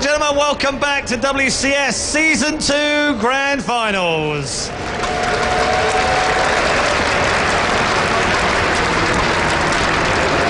and gentlemen, welcome back to WCS Season 2 Grand Finals.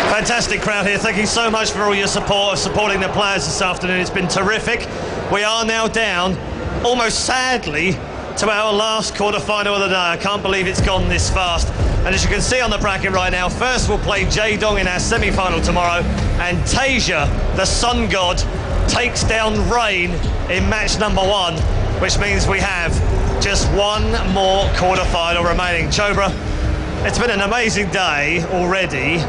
Fantastic crowd here. Thank you so much for all your support of supporting the players this afternoon. It's been terrific. We are now down, almost sadly, to our last quarter-final of the day. I can't believe it's gone this fast. And as you can see on the bracket right now, first we'll play Jaedong in our semi-final tomorrow, and Tasia, the sun god, takes down Rain in match number 1, which means we have just one more quarter-final remaining. Chobra, it's been an amazing day already,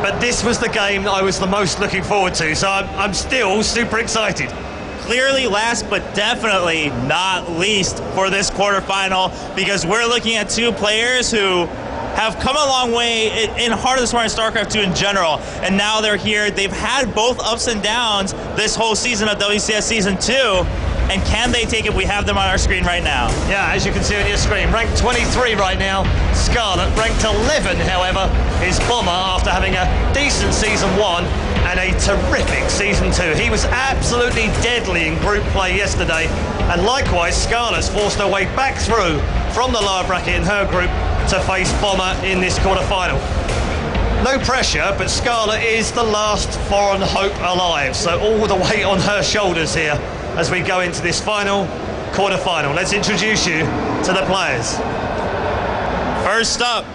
but this was the game I was the most looking forward to, so I'm still super excited. Clearly last, but definitely not least for this quarterfinal, because we're looking at two players who have come a long way in Heart of the Swarm and StarCraft 2 in general, and now they're here. They've had both ups and downs this whole season of WCS Season 2, and can they take it? We have them on our screen right now. Yeah, as you can see on your screen, ranked 23 right now, Scarlett. Ranked 11, however, is Bomber after having a decent Season 1 and a terrific Season 2. He was absolutely deadly in group play yesterday, and likewise, Scarlett's forced her way back through from the lower bracket in her group to face Bomber in this quarter-final. No pressure, but Scarlett is the last foreign hope alive, so all the weight on her shoulders here as we go into this final quarter-final. Let's introduce you to the players. First up,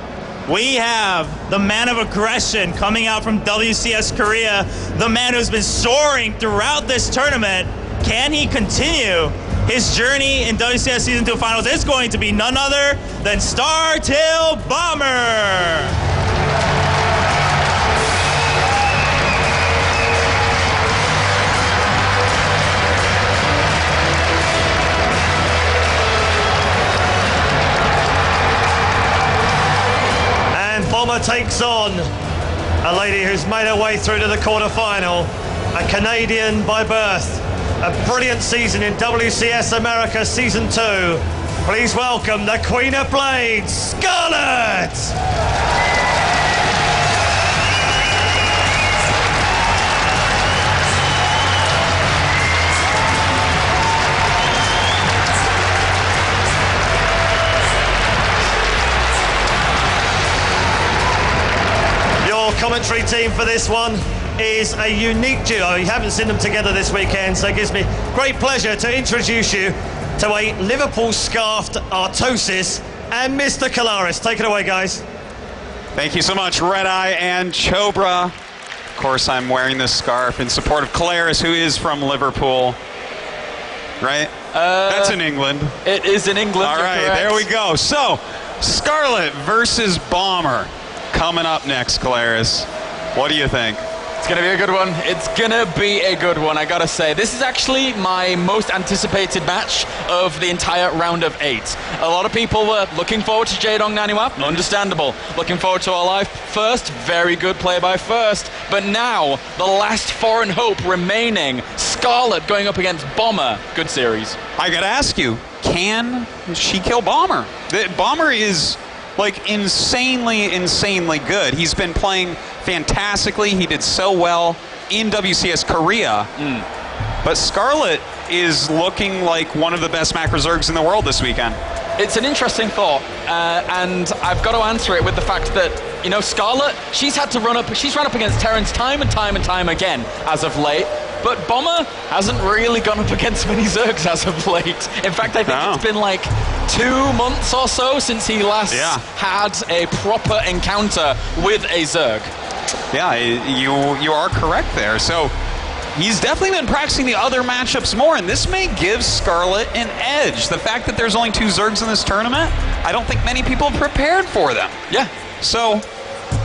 we have the man of aggression coming out from WCS Korea, the man who's been soaring throughout this tournament. Can he continue his journey in WCS Season 2 Finals? It's going to be none other than Startail Bomber. Bomber takes on a lady who's made her way through to the quarter-final, a Canadian by birth, a brilliant season in WCS America Season 2. Please welcome the Queen of Blades, Scarlett! Commentary team for this one is a unique duo. You haven't seen them together this weekend, so it gives me great pleasure to introduce you to a Liverpool-scarfed Artosis and Mr. Kalaris. Take it away, guys. Thank you so much, Red Eye and Chobra. Of course, I'm wearing this scarf in support of Kalaris, who is from Liverpool. Right? That's in England. It is in England. All right, there we go. So, Scarlett versus Bomber. Coming up next, Kalaris. What do you think? It's going to be a good one. It's going to be a good one, I got to say. This is actually my most anticipated match of the entire round of 8. A lot of people were looking forward to Jaedong Naniwa. Understandable. Looking forward to our life first. Very good play by first. But now, the last foreign hope remaining. Scarlett going up against Bomber. Good series. I got to ask you, can she kill Bomber? Bomber is like insanely good. He's been playing fantastically. He did so well in WCS Korea. But Scarlett is looking like one of the best macro Zergs in the world this weekend. It's an interesting thought, and I've got to answer it with the fact that, you know, Scarlett, she's run up against Terrence time and time again as of late. But Bomber hasn't really gone up against many Zergs as of late. In fact, I think it's been like 2 months or so since he last had a proper encounter with a Zerg. Yeah, you are correct there. So he's definitely been practicing the other matchups more, and this may give Scarlett an edge. The fact that there's only 2 Zergs in this tournament, I don't think many people have prepared for them. Yeah. So,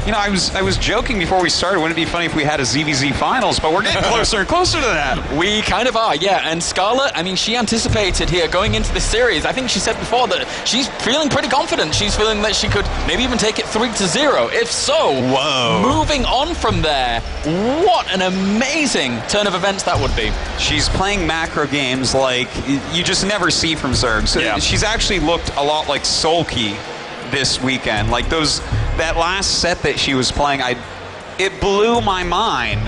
you know, I was joking before we started, wouldn't it be funny if we had a ZVZ finals, but we're getting closer and closer to that. We kind of are, yeah. And Scarlett, I mean, she anticipated here going into this series. I think she said before that she's feeling pretty confident. She's feeling that she could maybe even take it 3-0. If so, moving on from there, what an amazing turn of events that would be. She's playing macro games like you just never see from Zergs. Yeah. She's actually looked a lot like Soulkey this weekend. Like that last set that she was playing, it blew my mind.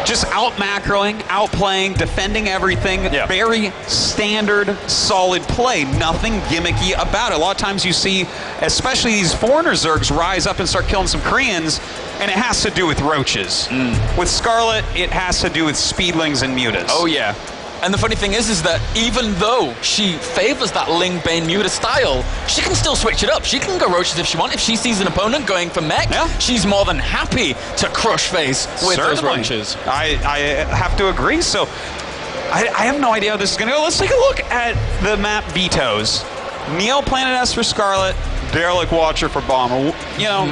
just out-macroing, outplaying, defending everything. Yeah. Very standard, solid play. Nothing gimmicky about it. A lot of times you see, especially these foreigner Zergs, rise up and start killing some Koreans, and it has to do with roaches. With Scarlett, it has to do with speedlings and mutas. Oh, yeah. And the funny thing is that even though she favors that Ling Bane Muta style, she can still switch it up. She can go roaches if she wants. If she sees an opponent going for mech, she's more than happy to crush face with those roaches. I have to agree. So I have no idea how this is going to go. Let's take a look at the map vetoes. Neoplanet S for Scarlett, Derelict Watcher for Bomber. You know,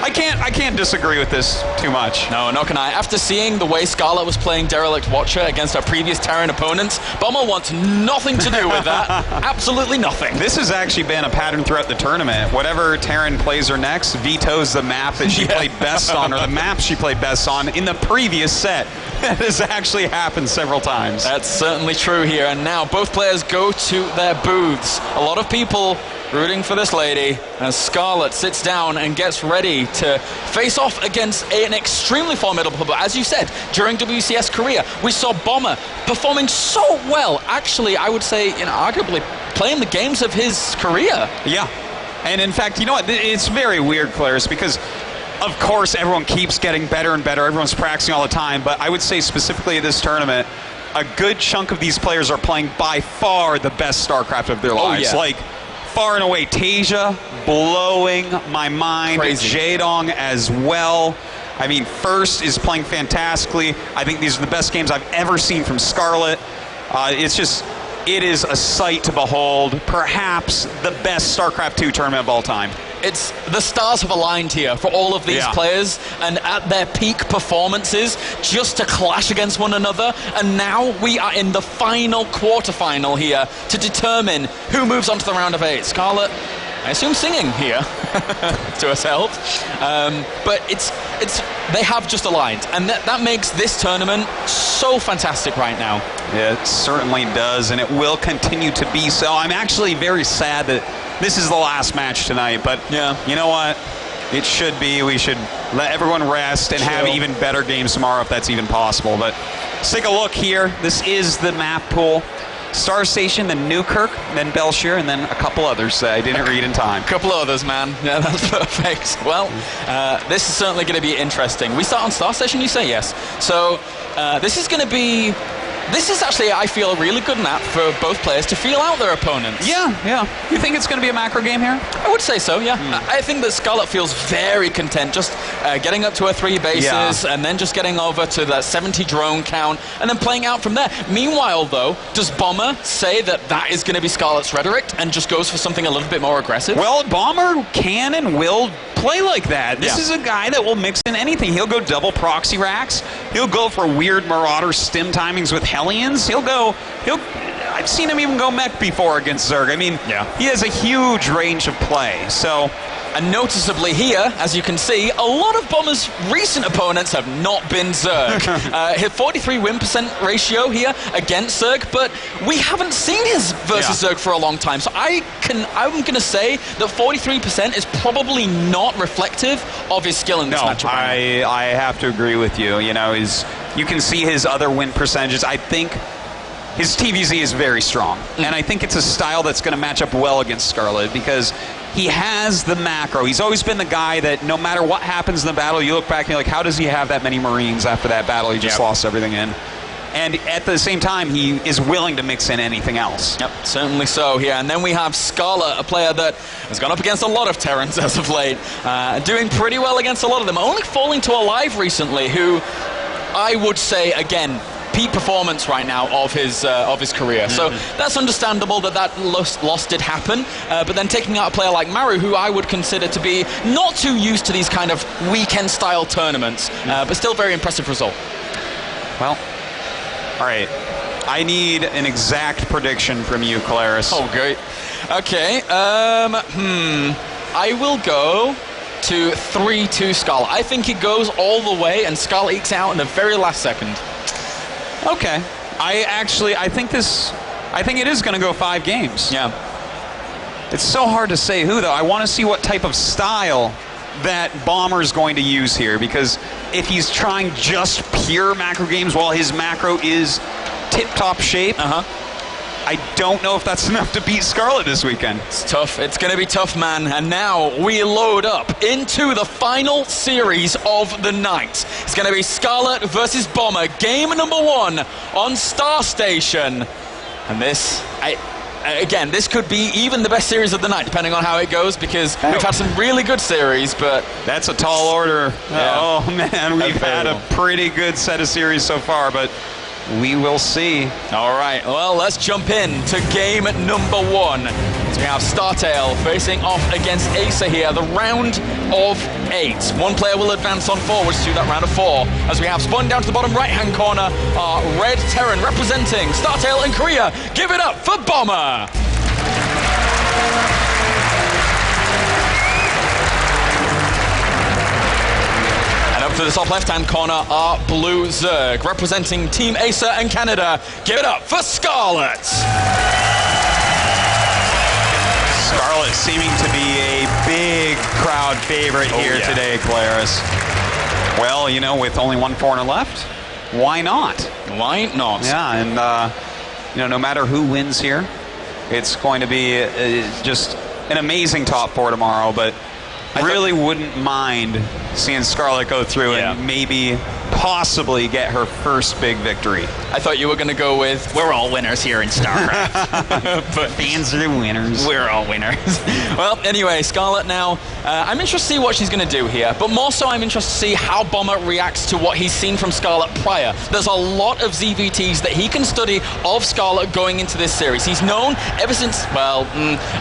I can't disagree with this too much. No, nor can I. After seeing the way Scarlett was playing Derelict Watcher against her previous Terran opponents, Bomber wants nothing to do with that. Absolutely nothing. This has actually been a pattern throughout the tournament. Whatever Terran plays her next, vetoes the map that she played best on, or the map she played best on in the previous set. That has actually happened several times. That's certainly true here. And now both players go to their booths. A lot of people rooting for this lady as Scarlett sits down and gets ready to face off against an extremely formidable, but as you said, during WCS Korea, we saw Bomber performing so well. Actually, I would say, arguably playing the games of his career. Yeah. And in fact, you know what? It's very weird, Claris, because of course everyone keeps getting better and better. Everyone's practicing all the time, but I would say specifically at this tournament, a good chunk of these players are playing by far the best StarCraft of their lives. Yeah. Like, far and away, Tasia blowing my mind. Crazy. Jaedong as well. I mean, First is playing fantastically. I think these are the best games I've ever seen from Scarlett. It is a sight to behold. Perhaps the best StarCraft 2 tournament of all time. It's the stars have aligned here for all of these players, and at their peak performances, just to clash against one another. And now we are in the final quarterfinal here to determine who moves on to the round of 8. Scarlett, I assume, singing here to herself, but they have just aligned, and that makes this tournament so fantastic right now. It certainly does, and it will continue to be so. I'm actually very sad that this is the last match tonight, but you know what? It should be. We should let everyone rest and have even better games tomorrow if that's even possible. But let's take a look here. This is the map pool. Star Station, then Newkirk, then Belshire, and then a couple others that I didn't read in time. A couple others, man. Yeah, that's perfect. Well, this is certainly going to be interesting. We start on Star Station, you say? Yes. So this is actually, I feel, a really good map for both players to feel out their opponents. Yeah. You think it's going to be a macro game here? I would say so, yeah. I think that Scarlett feels very content just getting up to her 3 bases and then just getting over to that 70 drone count and then playing out from there. Meanwhile, though, does Bomber say that is going to be Scarlett's rhetoric and just goes for something a little bit more aggressive? Well, Bomber can and will play like that. This is a guy that will mix in anything. He'll go double proxy racks. He'll go for weird Marauder stim timings with Hellions. I've seen him even go mech before against Zerg. I mean, he has a huge range of play. So, and noticeably here, as you can see, a lot of Bomber's recent opponents have not been Zerg. His 43 win % ratio here against Zerg, but we haven't seen his versus Zerg for a long time. So I'm going to say that 43% is probably not reflective of his skill in this matchup. I have to agree with you. You know, you can see his other win percentages. I think his TVZ is very strong, and I think it's a style that's going to match up well against Scarlett because he has the macro. He's always been the guy that no matter what happens in the battle, you look back and you're like, how does he have that many Marines after that battle he just lost everything in? And at the same time, he is willing to mix in anything else. Yep, certainly so here. And then we have Scarlett, a player that has gone up against a lot of Terrans as of late, doing pretty well against a lot of them, only falling to Alive recently, who I would say, again, peak performance right now of his career. So that's understandable that loss did happen. But then taking out a player like Maru, who I would consider to be not too used to these kind of weekend-style tournaments, but still very impressive result. Well, all right. I need an exact prediction from you, Claris. Oh, great. Okay. I will go to 3-2 Scarlett. I think it goes all the way, and Scarlett ekes out in the very last second. Okay. I think it is going to go 5 games. Yeah. It's so hard to say who, though. I want to see what type of style that Bomber's going to use here, because if he's trying just pure macro games while his macro is tip-top shape, I don't know if that's enough to beat Scarlett this weekend. It's tough. It's going to be tough, man. And now we load up into the final series of the night. It's going to be Scarlett versus Bomber, game number 1 on Star Station. And this, again, this could be even the best series of the night, depending on how it goes, because we've had some really good series, but... That's a tall order. Yeah. Oh, man, we've had a pretty good set of series so far, but we will see. All right, well, let's jump in to game number 1. So we have Startail facing off against Acer here, the round of 8. One player will advance on forwards to that round of 4. As we have spun down to the bottom right-hand corner, our Red Terran representing Startail and Korea. Give it up for Bomber. To the top left-hand corner are Blue Zerg, representing Team Acer and Canada. Give it up for Scarlett. Scarlett seeming to be a big crowd favorite here today, Claris. Well, you know, with only one foreigner left, why not? Why not? Yeah, and you know, no matter who wins here, it's going to be just an amazing top 4 tomorrow, but I really wouldn't mind seeing Scarlett go through and maybe possibly get her first big victory. I thought you were going to go with, we're all winners here in StarCraft. But fans are the winners. We're all winners. Well, anyway, Scarlett now, I'm interested to see what she's going to do here, but more so I'm interested to see how Bomber reacts to what he's seen from Scarlett prior. There's a lot of ZVTs that he can study of Scarlett going into this series. He's known ever since, well,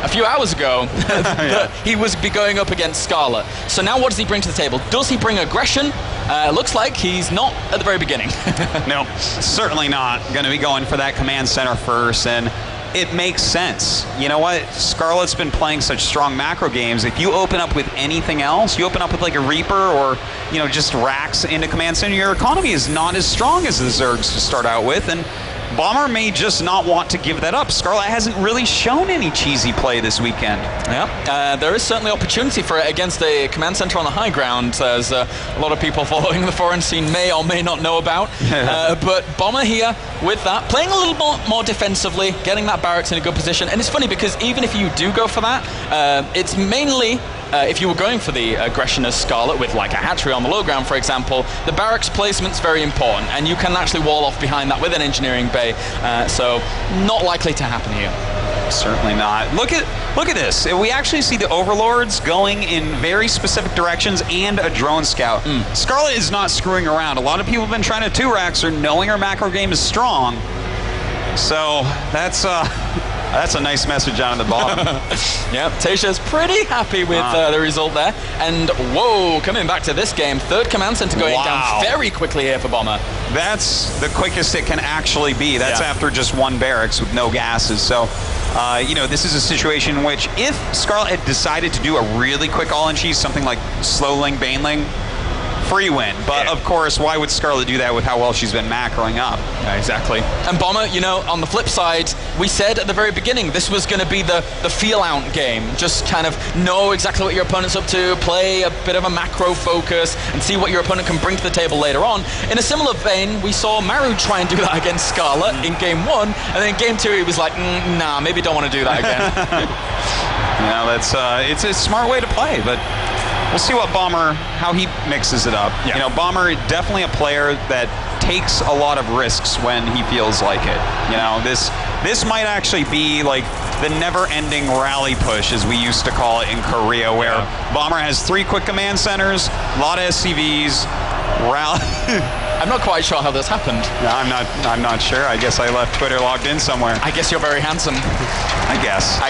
a few hours ago that he was going up against Scarlett. So now what does he bring to the table? Does he bring aggression? Looks like he's not at the very beginning. No, certainly not. Going to be going for that command center first, and it makes sense. You know what? Scarlett's been playing such strong macro games. If you open up with anything else, you open up with like a Reaper or, you know, just racks into command center, your economy is not as strong as the Zergs to start out with, and Bomber may just not want to give that up. Scarlett hasn't really shown any cheesy play this weekend. Yeah, there is certainly opportunity for it against a command center on the high ground, as a lot of people following the foreign scene may or may not know about. But Bomber here with that, playing a little more defensively, getting that barracks in a good position. And it's funny because even if you do go for that, it's mainly if you were going for the aggression as Scarlett with like a hatchery on the low ground, for example, the barracks placement's very important, and you can actually wall off behind that with an engineering bay. So not likely to happen here. Certainly not. Look at this. We actually see the Overlords going in very specific directions and a drone scout. Scarlett is not screwing around. A lot of people have been trying to 2-rax her, knowing her macro game is strong. So that's a nice message down at the bottom. Yeah, Tasha's pretty happy with the result there. And whoa, coming back to this game, third command center going down very quickly here for Bomber. That's the quickest it can actually be. That's after just one barracks with no gases. So, you know, this is a situation in which if Scarlett had decided to do a really quick all-in-cheese, something like Slowling, Baneling, free win. But of course, why would Scarlett do that with how well she's been macroing up? Yeah, exactly. And Bomber, you know, on the flip side, we said at the very beginning this was going to be the feel-out game. Just kind of know exactly what your opponent's up to, play a bit of a macro focus, and see what your opponent can bring to the table later on. In a similar vein, we saw Maru try and do that against Scarlett in Game 1, and then in Game 2 he was like, nah, maybe don't want to do that again. Yeah, that's it's a smart way to play, but we'll see what Bomber, how he mixes it up. Yeah. You know, Bomber, definitely a player that takes a lot of risks when he feels like it. You know, this might actually be like the never-ending rally push, as we used to call it in Korea, where Bomber has 3 quick command centers, a lot of SCVs, rally. I'm not quite sure how this happened. No, I'm not sure. I guess I left Twitter logged in somewhere. I guess you're very handsome. I guess.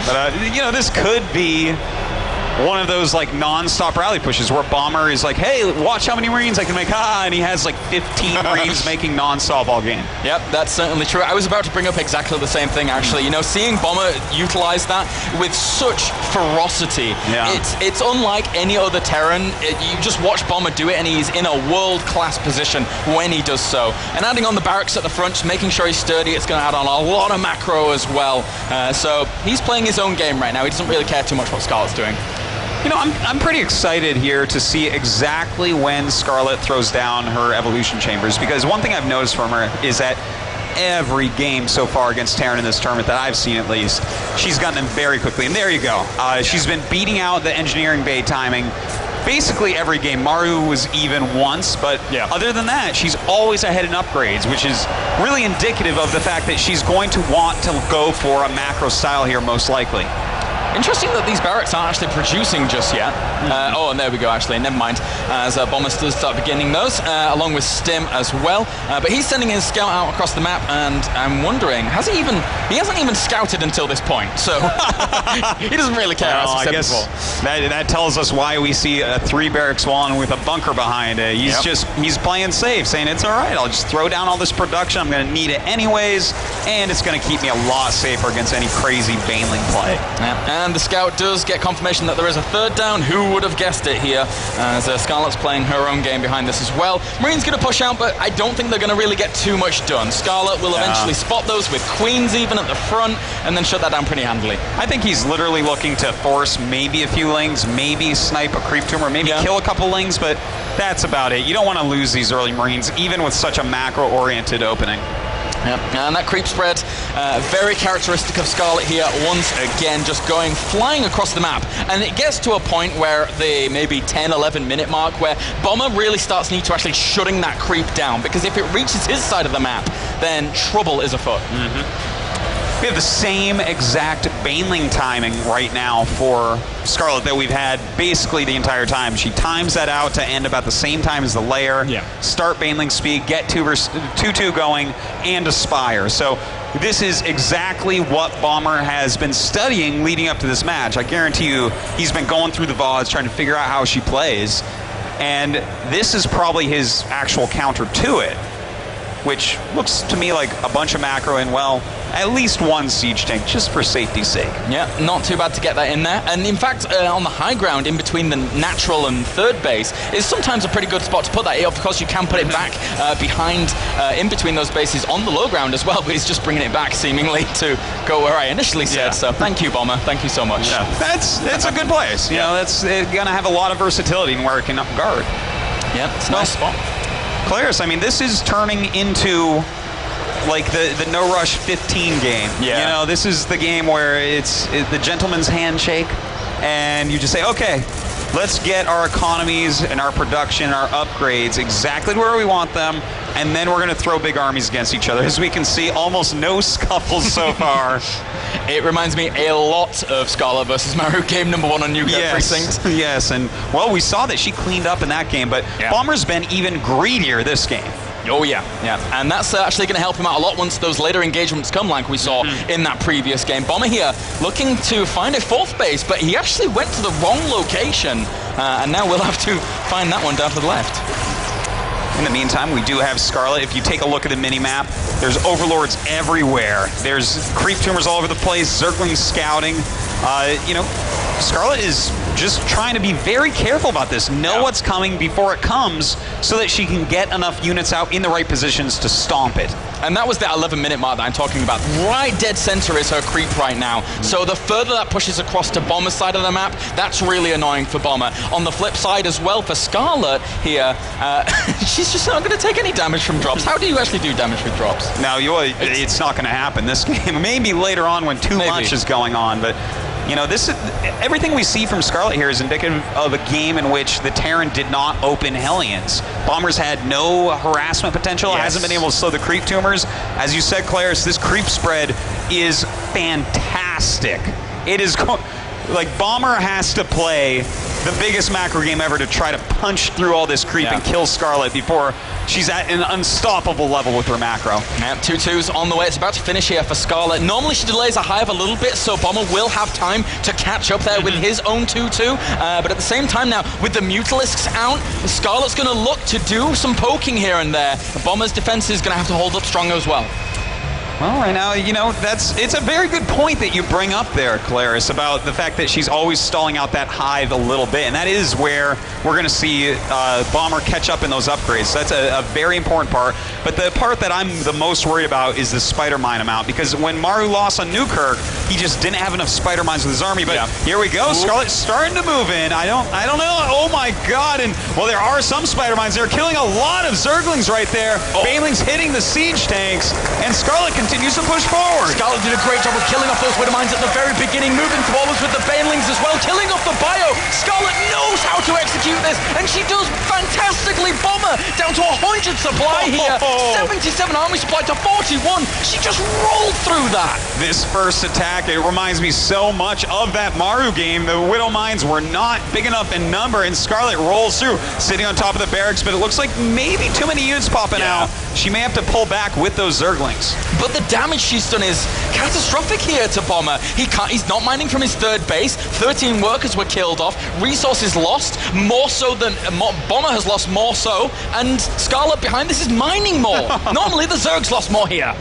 But you know, this could be one of those like non-stop rally pushes where Bomber is like, hey, watch how many Marines I can make, and he has like 15 Marines making non-stop all game. Yep, that's certainly true. I was about to bring up exactly the same thing, actually. You know, seeing Bomber utilize that with such ferocity, it's unlike any other Terran. You just watch Bomber do it, and he's in a world-class position when he does so. And adding on the barracks at the front, just making sure he's sturdy, it's going to add on a lot of macro as well. So he's playing his own game right now. He doesn't really care too much what Scarlett's doing. You know, I'm pretty excited here to see exactly when Scarlett throws down her evolution chambers, because one thing I've noticed from her is that every game so far against Terran in this tournament that I've seen, at least, she's gotten them very quickly. And there you go. She's been beating out the engineering bay timing basically every game. Maru was even once, but other than that, she's always ahead in upgrades, which is really indicative of the fact that she's going to want to go for a macro style here, most likely. Interesting that these barracks aren't actually producing just yet. Oh, and there we go, actually. Never mind. As Bomber does start beginning those, along with Stim as well. But he's sending his scout out across the map, and I'm wondering, he hasn't even scouted until this point, so he doesn't really care, as we said before. That tells us why we see a 3 barracks wall with a bunker behind it. He's playing safe, saying it's all right, I'll just throw down all this production, I'm going to need it anyways, and it's going to keep me a lot safer against any crazy Baneling play. And the scout does get confirmation that there is a 3rd down. Who would have guessed it here? As Scarlett's playing her own game behind this as well. Marine's going to push out, but I don't think they're going to really get too much done. Scarlett will eventually spot those with Queens even at the front, and then shut that down pretty handily. I think he's literally looking to force maybe a few lings, maybe snipe a creep tumor, maybe kill a couple lings, but that's about it. You don't want to lose these early Marines, even with such a macro-oriented opening. Yep, and that creep spread, very characteristic of Scarlett here, once again, just flying across the map. And it gets to a point where the maybe 10, 11 minute mark where Bomber really starts need to actually shutting that creep down, because if it reaches his side of the map, then trouble is afoot. We have the same exact Baneling timing right now for Scarlett that we've had basically the entire time. She times that out to end about the same time as the layer, start Baneling speed, get 2-2 going, and aspire. So this is exactly what Bomber has been studying leading up to this match. I guarantee you he's been going through the VODs trying to figure out how she plays, and this is probably his actual counter to it, which looks to me like a bunch of macro and, well, at least one siege tank, just for safety's sake. Yeah, not too bad to get that in there. And in fact, on the high ground, in between the natural and 3rd base, is sometimes a pretty good spot to put that. Of course, you can put it back behind, in between those bases on the low ground as well, but he's just bringing it back, seemingly, to go where I initially said. So thank you, Bomber. Thank you so much. Yeah. That's a good place. You know, that's going to have a lot of versatility in where it can guard. Yeah, it's a nice spot. Claris, I mean, this is turning into like the no rush 15 game. You know, this is the game where it's the gentleman's handshake, and you just say, okay, let's get our economies and our production, our upgrades exactly where we want them, and then we're going to throw big armies against each other. As we can see, almost no scuffles so far. It reminds me a lot of Scarlett versus Maru, game number 1 on Nuclear Precinct. Yes, and well, we saw that she cleaned up in that game, but Bomber's been even greedier this game. Oh yeah, and that's actually going to help him out a lot once those later engagements come, like we saw in that previous game. Bomber here looking to find a 4th base, but he actually went to the wrong location, and now we'll have to find that one down to the left. In the meantime, we do have Scarlett. If you take a look at the mini-map, there's overlords everywhere. There's creep tumors all over the place, Zergling scouting. You know, Scarlett is just trying to be very careful about this, know what's coming before it comes, so that she can get enough units out in the right positions to stomp it. And that was that 11-minute mark that I'm talking about. Right dead center is her creep right now. So the further that pushes across to Bomber's side of the map, that's really annoying for Bomber. On the flip side as well, for Scarlett here, she's just not going to take any damage from drops. How do you actually do damage with drops? No, it's not going to happen this game. Maybe later on when too much is going on, but you know, this is everything we see from Scarlett here is indicative of a game in which the Terran did not open Hellions. Bombers had no harassment potential, hasn't been able to slow the creep tumors. As you said, Claris, this creep spread is fantastic. It is like Bomber has to play the biggest macro game ever to try to punch through all this creep and kill Scarlett before she's at an unstoppable level with her macro. Yeah, 2-2s on the way. It's about to finish here for Scarlett. Normally she delays a hive a little bit, so Bomber will have time to catch up there with his own 2-2. But at the same time now, with the Mutalisks out, Scarlett's going to look to do some poking here and there. Bomber's defense is going to have to hold up strong as well. Well, right now, it's a very good point that you bring up there, Claris, about the fact that she's always stalling out that hive a little bit, and that is where we're going to see Bomber catch up in those upgrades. So that's a very important part. But the part that I'm the most worried about is the spider mine amount, because when Maru lost on Newkirk, he just didn't have enough spider mines with his army. But here we go, Scarlett's starting to move in. I don't know. Oh my God! And well, there are some spider mines. They're killing a lot of Zerglings right there. Banelings hitting the siege tanks, and Scarlett continues to push forward. Scarlett did a great job of killing off those Widow Mines at the very beginning, moving forwards with the Banelings as well, killing off the bio. Scarlett knows how to execute this, and she does fantastically. Bomber down to 100 supply here. 77 army supply to 41. She just rolled through that. This first attack, it reminds me so much of that Maru game. The Widow Mines were not big enough in number, and Scarlett rolls through, sitting on top of the barracks, but it looks like maybe too many units popping out. She may have to pull back with those Zerglings. But the damage she's done is catastrophic here to Bomber. He's not mining from his third base. 13 workers were killed off. Resources lost, more so than Bomber has lost more so, and Scarlett behind this is mining more. Normally the Zergs lost more here.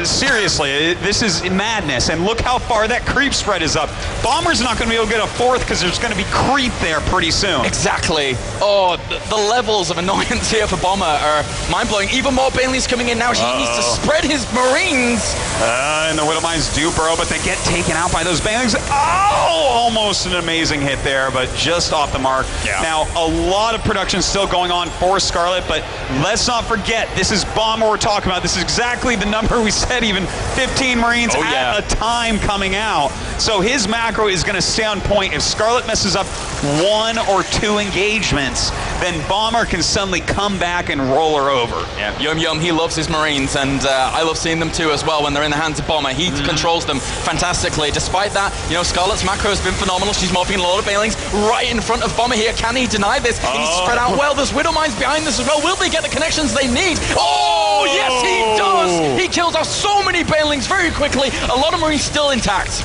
Seriously, this is madness, and look how far that creep spread is up. Bomber's not going to be able to get a fourth because there's going to be creep there pretty soon. Exactly. Oh, the levels of annoyance here for Bomber are mind-blowing. Even more Banelings coming in now. He needs to spread his Marines. And the Widow Mines do burrow, but they get taken out by those Banelings. Oh, almost an amazing hit there, but just off the mark. Now, a lot of production still going on for Scarlett, but let's not forget, this is Bomber we're talking about. This is exactly the number we said, even 15 Marines at a time coming out. So his macro is going to stay on point. If Scarlett messes up 1 or 2 engagements, then Bomber can suddenly come back and roll her over. Yeah, Yum, he loves his Marines, and I love seeing them too as well when they're in the hands of Bomber. He controls them fantastically. Despite that, Scarlett's macro has been phenomenal. She's morphing a lot of Banelings right in front of Bomber here. Can he deny this? He needs to spread out well. There's Widow Mines behind this as well. Will they get the connections they need? Oh, yes, he does! He kills off so many Banelings very quickly. A lot of Marines still intact.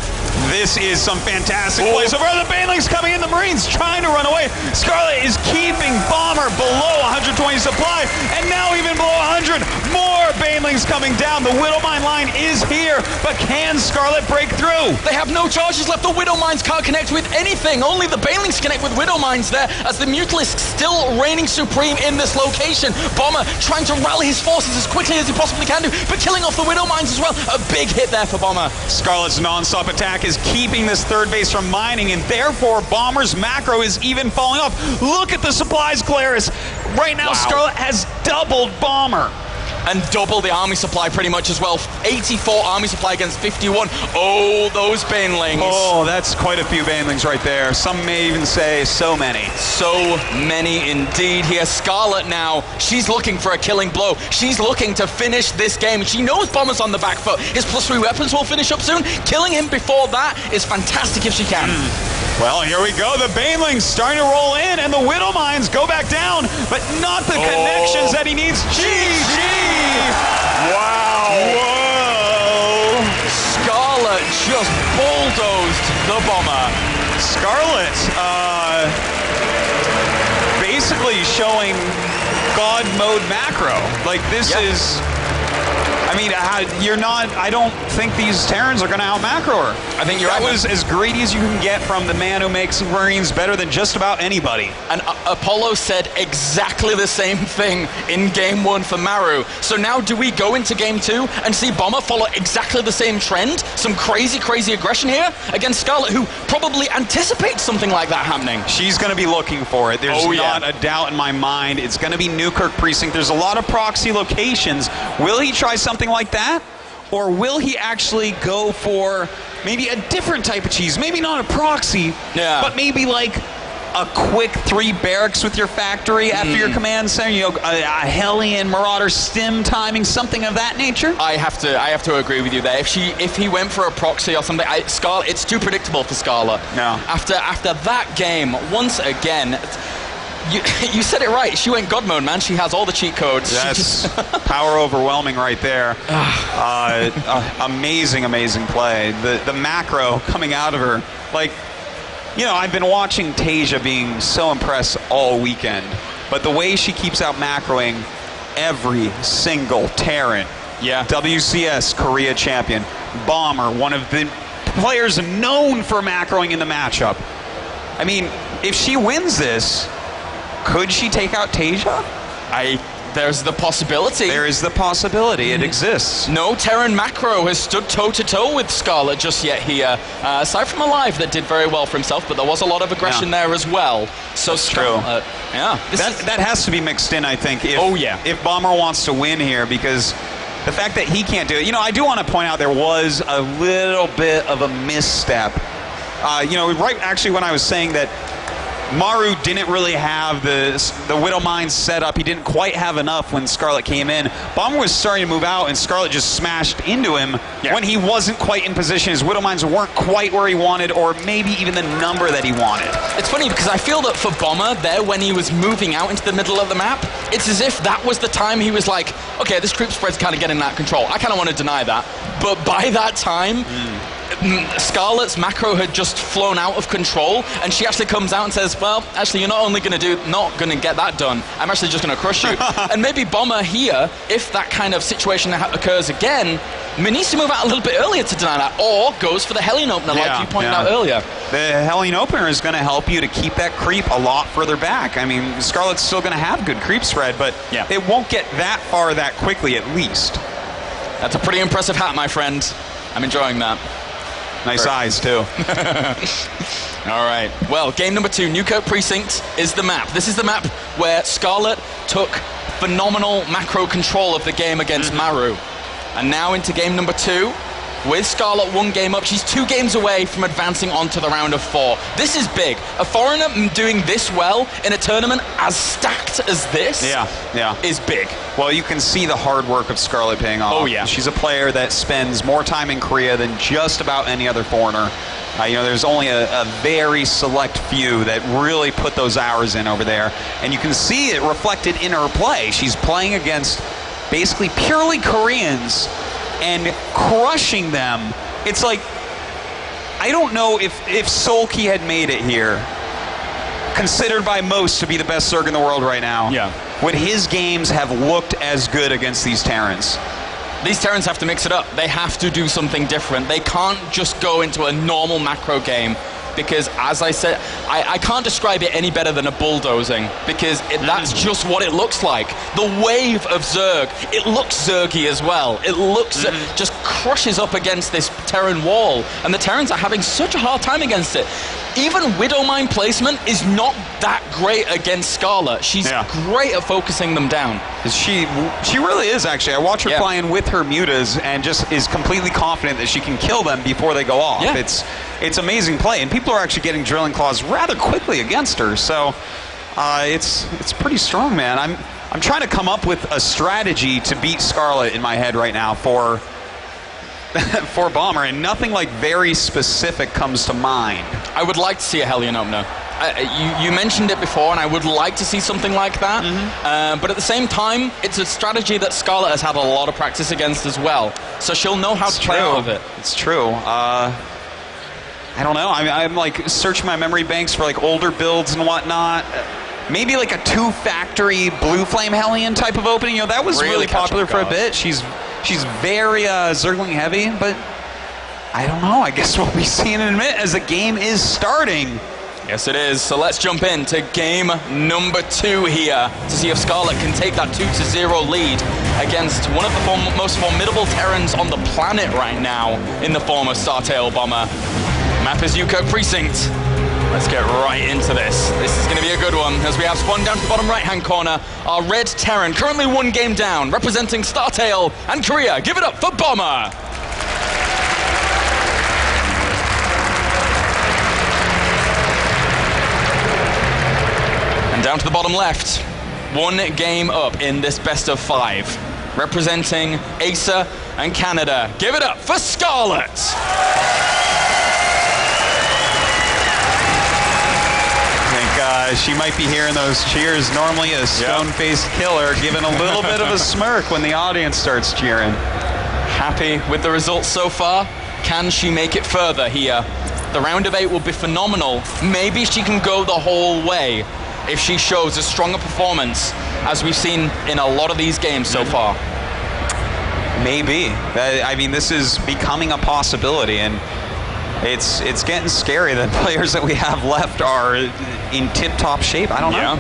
This is some fantastic play. So far, the Banelings coming in, the Marines trying to run away. Scarlett is keeping Bomber below 120 supply, and now even below 100. More Banelings coming down. The Widow Mine line is here, but can Scarlett break through? They have no charges left. The Widow Mines can't connect with anything. Only the Banelings connect with Widow Mines there, as the Mutalisk still reigning supreme in this location. Bomber trying to rally his forces as quickly as he possibly can do, but killing off the Widow Mines as well. A big hit there for Bomber. Scarlett's non-stop attack is keeping this third base from mining, and therefore Bomber's macro is even falling off. Look at the supplies, Claris. Right now, Scarlett has doubled Bomber. And double the army supply pretty much as well. 84 army supply against 51. Oh, those Banelings. Oh, that's quite a few Banelings right there. Some may even say so many. So many indeed here. Scarlett now, she's looking for a killing blow. She's looking to finish this game. She knows Bomber's on the back foot. His +3 weapons will finish up soon. Killing him before that is fantastic if she can. Well, here we go. The Banelings starting to roll in, and the Widow Mines go back down, but not the connections that he needs. GG! Wow! Whoa! Scarlett just bulldozed the Bomber. Scarlett, basically showing God mode macro. Like, this is... I mean, I don't think these Terrans are going to out-macro her. I think you're right. That was as greedy as you can get from the man who makes Marines better than just about anybody. And Apollo said exactly the same thing in Game 1 for Maru. So now do we go into Game 2 and see Bomber follow exactly the same trend? Some crazy, crazy aggression here against Scarlett, who probably anticipates something like that happening. She's going to be looking for it. There's not a doubt in my mind. It's going to be Newkirk Precinct. There's a lot of proxy locations. Will he try something like that? Or will he actually go for maybe a different type of cheese? Maybe not a proxy, but maybe like a quick 3 barracks with your factory after your command center, a Hellion Marauder stim timing, something of that nature? I have to agree with you there. If he went for a proxy or something, Scarlett, it's too predictable for Scarlett. No. After that game, once again, you said it right. She went God mode, man. She has all the cheat codes. That's power overwhelming right there. Amazing, amazing play. The macro coming out of her. Like, I've been watching Tasia being so impressed all weekend, but the way she keeps out macroing every single Terran Yeah. WCS Korea champion. Bomber, one of the players known for macroing in the matchup. I mean, if she wins this, could she take out Tasia? There's the possibility. There is the possibility. It exists. No Terran Macro has stood toe-to-toe with Scarlett just yet here. Aside from Alive that did very well for himself, but there was a lot of aggression there as well. So That's true. Yeah. That has to be mixed in, I think, if Bomber wants to win here, because the fact that he can't do it. You know, I do want to point out there was a little bit of a misstep. You know, right actually when I was saying that Maru didn't really have the Widow Mines set up. He didn't quite have enough when Scarlett came in. Bomber was starting to move out, and Scarlett just smashed into him when he wasn't quite in position. His Widow Mines weren't quite where he wanted, or maybe even the number that he wanted. It's funny because I feel that for Bomber there, when he was moving out into the middle of the map, it's as if that was the time he was like, okay, this creep spread's kind of getting that control. I kind of want to deny that. But by that time, Scarlett's macro had just flown out of control, and she actually comes out and says, well, actually, you're not only going to get that done, I'm actually just going to crush you. And maybe Bomber here, if that kind of situation occurs again, needs to move out a little bit earlier to deny that, or goes for the Hellion Opener, like you pointed out earlier. The Hellion Opener is going to help you to keep that creep a lot further back. I mean, Scarlett's still going to have good creep spread, but it won't get that far that quickly, at least. That's a pretty impressive hat, my friend. I'm enjoying that. Nice eyes, too. All right. Well, game number 2, Newkirk Precinct, is the map. This is the map where Scarlett took phenomenal macro control of the game against Maru. And now into game number 2. With Scarlett 1 game up, she's 2 games away from advancing on to the round of 4. This is big. A foreigner doing this well in a tournament as stacked as this is big. Well, you can see the hard work of Scarlett paying off. Oh, yeah. She's a player that spends more time in Korea than just about any other foreigner. You know, there's only a very select few that really put those hours in over there. And you can see it reflected in her play. She's playing against basically purely Koreans and crushing them. It's like, I don't know if Solki had made it here, considered by most to be the best Zerg in the world right now, would his games have looked as good against these Terrans? These Terrans have to mix it up. They have to do something different. They can't just go into a normal macro game, because, as I said, I can't describe it any better than a bulldozing, because that's just what it looks like. The wave of Zerg, it looks Zergy as well. It looks, just crushes up against this Terran wall, and the Terrans are having such a hard time against it. Even Widowmine placement is not that great against Scarlett. She's great at focusing them down. She really is, actually. I watch her playing with her mutas and just is completely confident that she can kill them before they go off. It's amazing play, and people are actually getting drilling claws rather quickly against her, so it's pretty strong, man. I'm trying to come up with a strategy to beat Scarlett in my head right now for Bomber, and nothing like very specific comes to mind. I would like to see a Hellion Opener. You mentioned it before, and I would like to see something like that. But at the same time, it's a strategy that Scarlett has had a lot of practice against as well, so she'll know how to play out of it. It's true. I don't know. I'm like searching my memory banks for like older builds and whatnot. Maybe like a 2-factory Blue Flame Hellion type of opening. You know, that was really popular for a bit. She's very Zergling heavy, but I don't know. I guess we'll be seeing in a minute as the game is starting. Yes, it is. So let's jump into game number 2 here to see if Scarlett can take that 2-0 lead against one of the most formidable Terrans on the planet right now in the form of Startail Bomber. Map is Newkirk Precinct. Let's get right into this. This is going to be a good one, as we have spawned down to the bottom right-hand corner. Our red Terran, currently 1 game down, representing Startail and Korea. Give it up for Bomber! And down to the bottom left, 1 game up in this best of 5, representing Acer and Canada. Give it up for Scarlett! She might be hearing those cheers. Normally a stone-faced killer giving a little bit of a smirk when the audience starts cheering. Happy with the results so far? Can she make it further here? The round of 8 will be phenomenal. Maybe she can go the whole way if she shows a stronger performance, as we've seen in a lot of these games so far. Maybe. I mean, this is becoming a possibility, and it's getting scary that players that we have left are in tip-top shape. I don't know.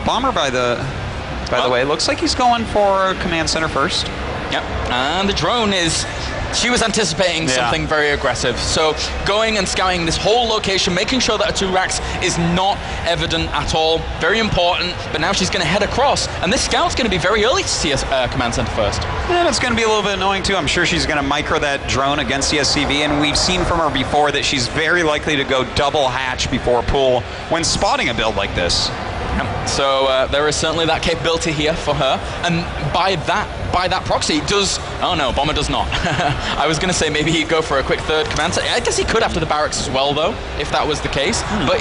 Bomber, by the way, looks like he's going for command center first. Yep, and the drone is... She was anticipating something very aggressive. So going and scouting this whole location, making sure that her 2 racks is not evident at all. Very important, but now she's going to head across. And this scout's going to be very early to see a command center first. And it's going to be a little bit annoying too. I'm sure she's going to micro that drone against the SCV, and we've seen from her before that she's very likely to go double hatch before pool when spotting a build like this. So there is certainly that capability here for her, and by that proxy, oh no, Bomber does not. I was going to say maybe he'd go for a quick third command center. I guess he could after the barracks as well, though, if that was the case. But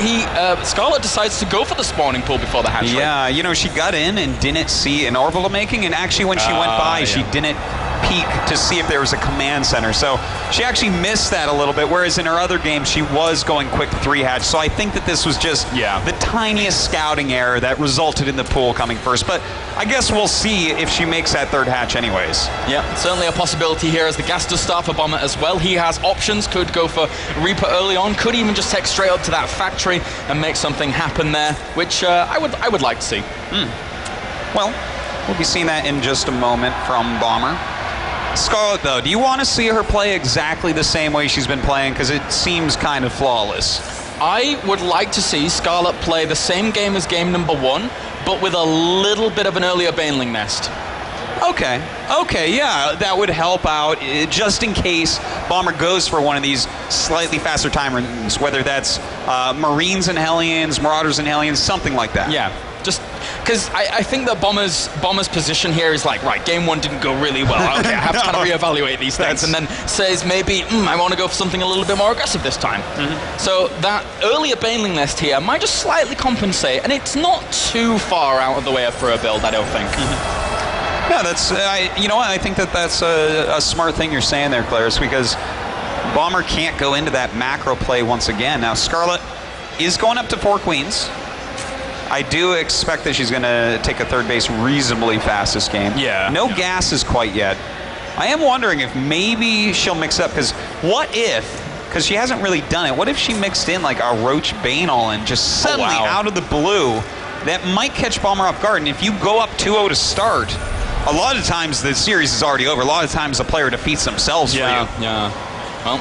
Scarlett decides to go for the spawning pool before the hatchery. Yeah, you know, she got in and didn't see an orbital making, and actually when she went by, she didn't peek to see if there was a command center. So she actually missed that a little bit, whereas in her other game, she was going quick 3 hatch. So I think that this was just the tiniest scouting error that resulted in the pool coming first. But I guess we'll see if she makes that 3rd hatch anyways. Yeah, certainly a possibility here as the gas does start for Bomber as well. He has options, could go for Reaper early on, could even just take straight up to that factory and make something happen there, which I would like to see. Well, we'll be seeing that in just a moment from Bomber. Scarlett, though, do you want to see her play exactly the same way she's been playing? Because it seems kind of flawless. I would like to see Scarlett play the same game as game number 1, but with a little bit of an earlier Baneling nest. Okay, yeah, that would help out just in case Bomber goes for one of these slightly faster time runs, whether that's Marines and Hellions, Marauders and Hellions, something like that. Yeah, just because I think that Bomber's position here is like, right, game 1 didn't go really well. Okay, I have to kind of reevaluate these things, and then says maybe I want to go for something a little bit more aggressive this time. So that earlier Baneling nest here might just slightly compensate, and it's not too far out of the way for a build, I don't think. Yeah, that's, you know what, I think that that's a smart thing you're saying there, Claris, because Bomber can't go into that macro play once again. Now, Scarlett is going up to 4 queens. I do expect that she's going to take a 3rd base reasonably fast this game. Yeah. No gases quite yet. I am wondering if maybe she'll mix up, because what if, because she hasn't really done it, what if she mixed in like a Roach Bane all-in just suddenly out of the blue? That might catch Bomber off guard, and if you go up 2-0 to start, a lot of times the series is already over. A lot of times the player defeats themselves for you. Yeah. Well,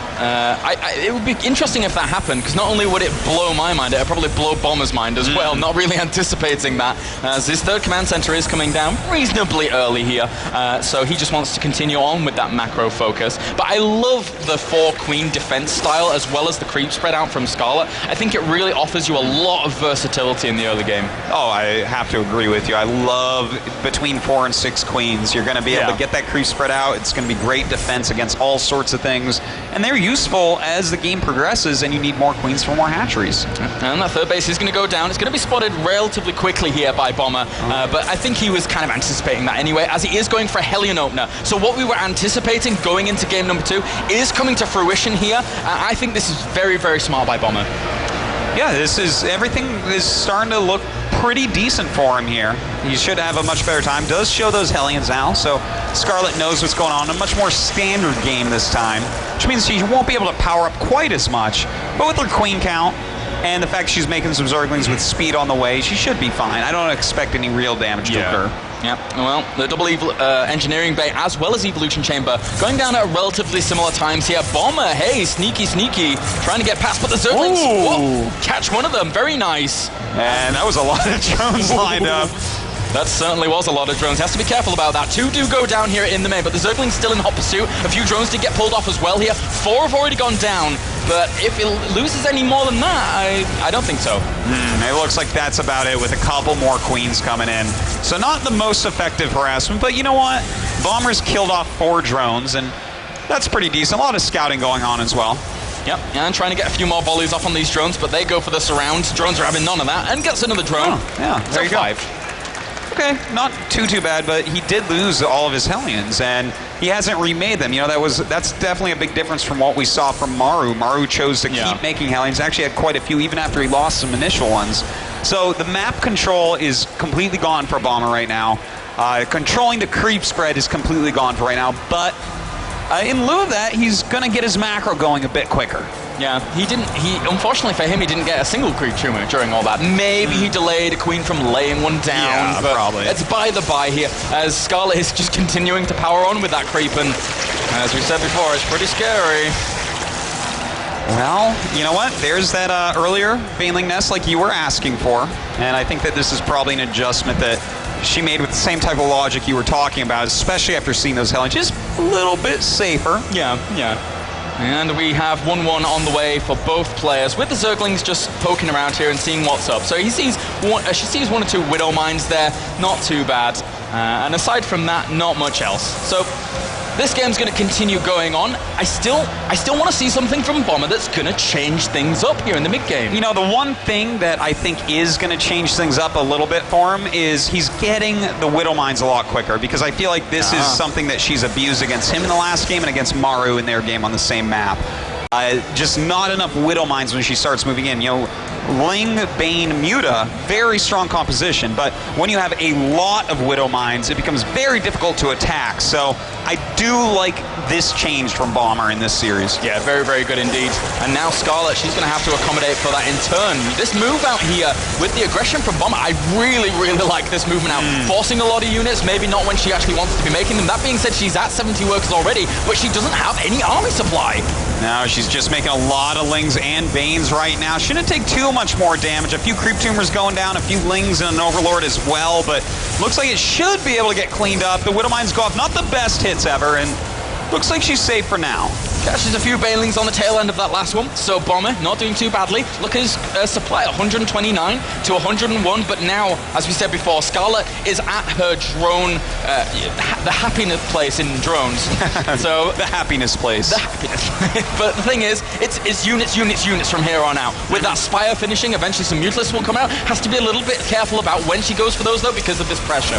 it would be interesting if that happened, because not only would it blow my mind, it would probably blow Bomber's mind as well, not really anticipating that, as his 3rd command center is coming down reasonably early here, so he just wants to continue on with that macro focus. But I love the 4-queen defense style as well as the creep spread out from Scarlett. I think it really offers you a lot of versatility in the early game. Oh, I have to agree with you. I love between 4 and 6 queens. You're going to be able to get that creep spread out. It's going to be great defense against all sorts of things. And they're useful as the game progresses and you need more queens for more hatcheries. And that 3rd base is going to go down. It's going to be spotted relatively quickly here by Bomber, but I think he was kind of anticipating that anyway, as he is going for a Hellion opener. So what we were anticipating going into game number 2 is coming to fruition here. I think this is very, very smart by Bomber. Yeah, everything is starting to look pretty decent for him here. He should have a much better time. Does show those Hellions now, so Scarlett knows what's going on. A much more standard game this time, which means she won't be able to power up quite as much. But with her queen count and the fact she's making some Zerglings with speed on the way, she should be fine. I don't expect any real damage to occur. Yeah, well, the double engineering bay as well as evolution chamber going down at relatively similar times here. Bomber, hey, sneaky, trying to get past, but the Zerglings, whoa, catch one of them, very nice. And that was a lot of drones lined up. That certainly was a lot of drones. Has to be careful about that. 2 do go down here in the main, but the Zergling's still in hot pursuit. A few drones did get pulled off as well here. 4 have already gone down, but if it loses any more than that, I don't think so. It looks like that's about it with a couple more queens coming in. So not the most effective harassment, but you know what? Bomber's killed off 4 drones, and that's pretty decent. A lot of scouting going on as well. Yep, and trying to get a few more volleys off on these drones, but they go for the surround. Drones are having none of that, and gets another drone. Oh, yeah, there you go. 5. Okay, not too bad, but he did lose all of his Hellions, and he hasn't remade them. You know, that's definitely a big difference from what we saw from Maru. Maru chose to keep making Hellions, actually had quite a few, even after he lost some initial ones. So the map control is completely gone for Bomber right now. Controlling the creep spread is completely gone for right now, but in lieu of that, he's going to get his macro going a bit quicker. Yeah, unfortunately for him, he didn't get a single creep tumor during all that. Maybe he delayed a queen from laying one down. Yeah, but probably. It's by the by here, as Scarlett is just continuing to power on with that creep, and as we said before, it's pretty scary. Well, you know what? There's that earlier Baneling nest like you were asking for, and I think that this is probably an adjustment that she made with the same type of logic you were talking about, especially after seeing those Hellions. Just a little bit safer. Yeah. And we have 1-1 on the way for both players, with the Zerglings just poking around here and seeing what's up. So she sees one or two Widow Mines there, not too bad. And aside from that, not much else. So this game's going to continue going on. I still want to see something from Bomber that's going to change things up here in the mid-game. You know, the one thing that I think is going to change things up a little bit for him is he's getting the Widow Mines a lot quicker, because I feel like this is something that she's abused against him in the last game and against Maru in their game on the same map. Just not enough Widow Mines when she starts moving in. You know, Ling, Bane, Muta, very strong composition, but when you have a lot of Widow Mines, it becomes very difficult to attack. So I do like this change from Bomber in this series. Yeah, very, very good indeed. And now Scarlett, she's going to have to accommodate for that in turn. This move out here with the aggression from Bomber, I really, really like this movement out. Forcing a lot of units, maybe not when she actually wants to be making them. That being said, she's at 70 workers already, but she doesn't have any army supply. No, she's just making a lot of Lings and Banes right now. Shouldn't take too much more damage. A few creep tumors going down, a few Lings and an Overlord as well, but looks like it should be able to get cleaned up. The Widow Mines go off, not the best hits ever, and looks like she's safe for now. Catches a few Banelings on the tail end of that last one, so Bomber not doing too badly. Look at his supply, 129 to 101, but now, as we said before, Scarlett is at her drone, the happiness place in drones. So the happiness place. The happiness place. But the thing is, it's units from here on out. With that Spire finishing, eventually some Mutalists will come out. Has to be a little bit careful about when she goes for those, though, because of this pressure.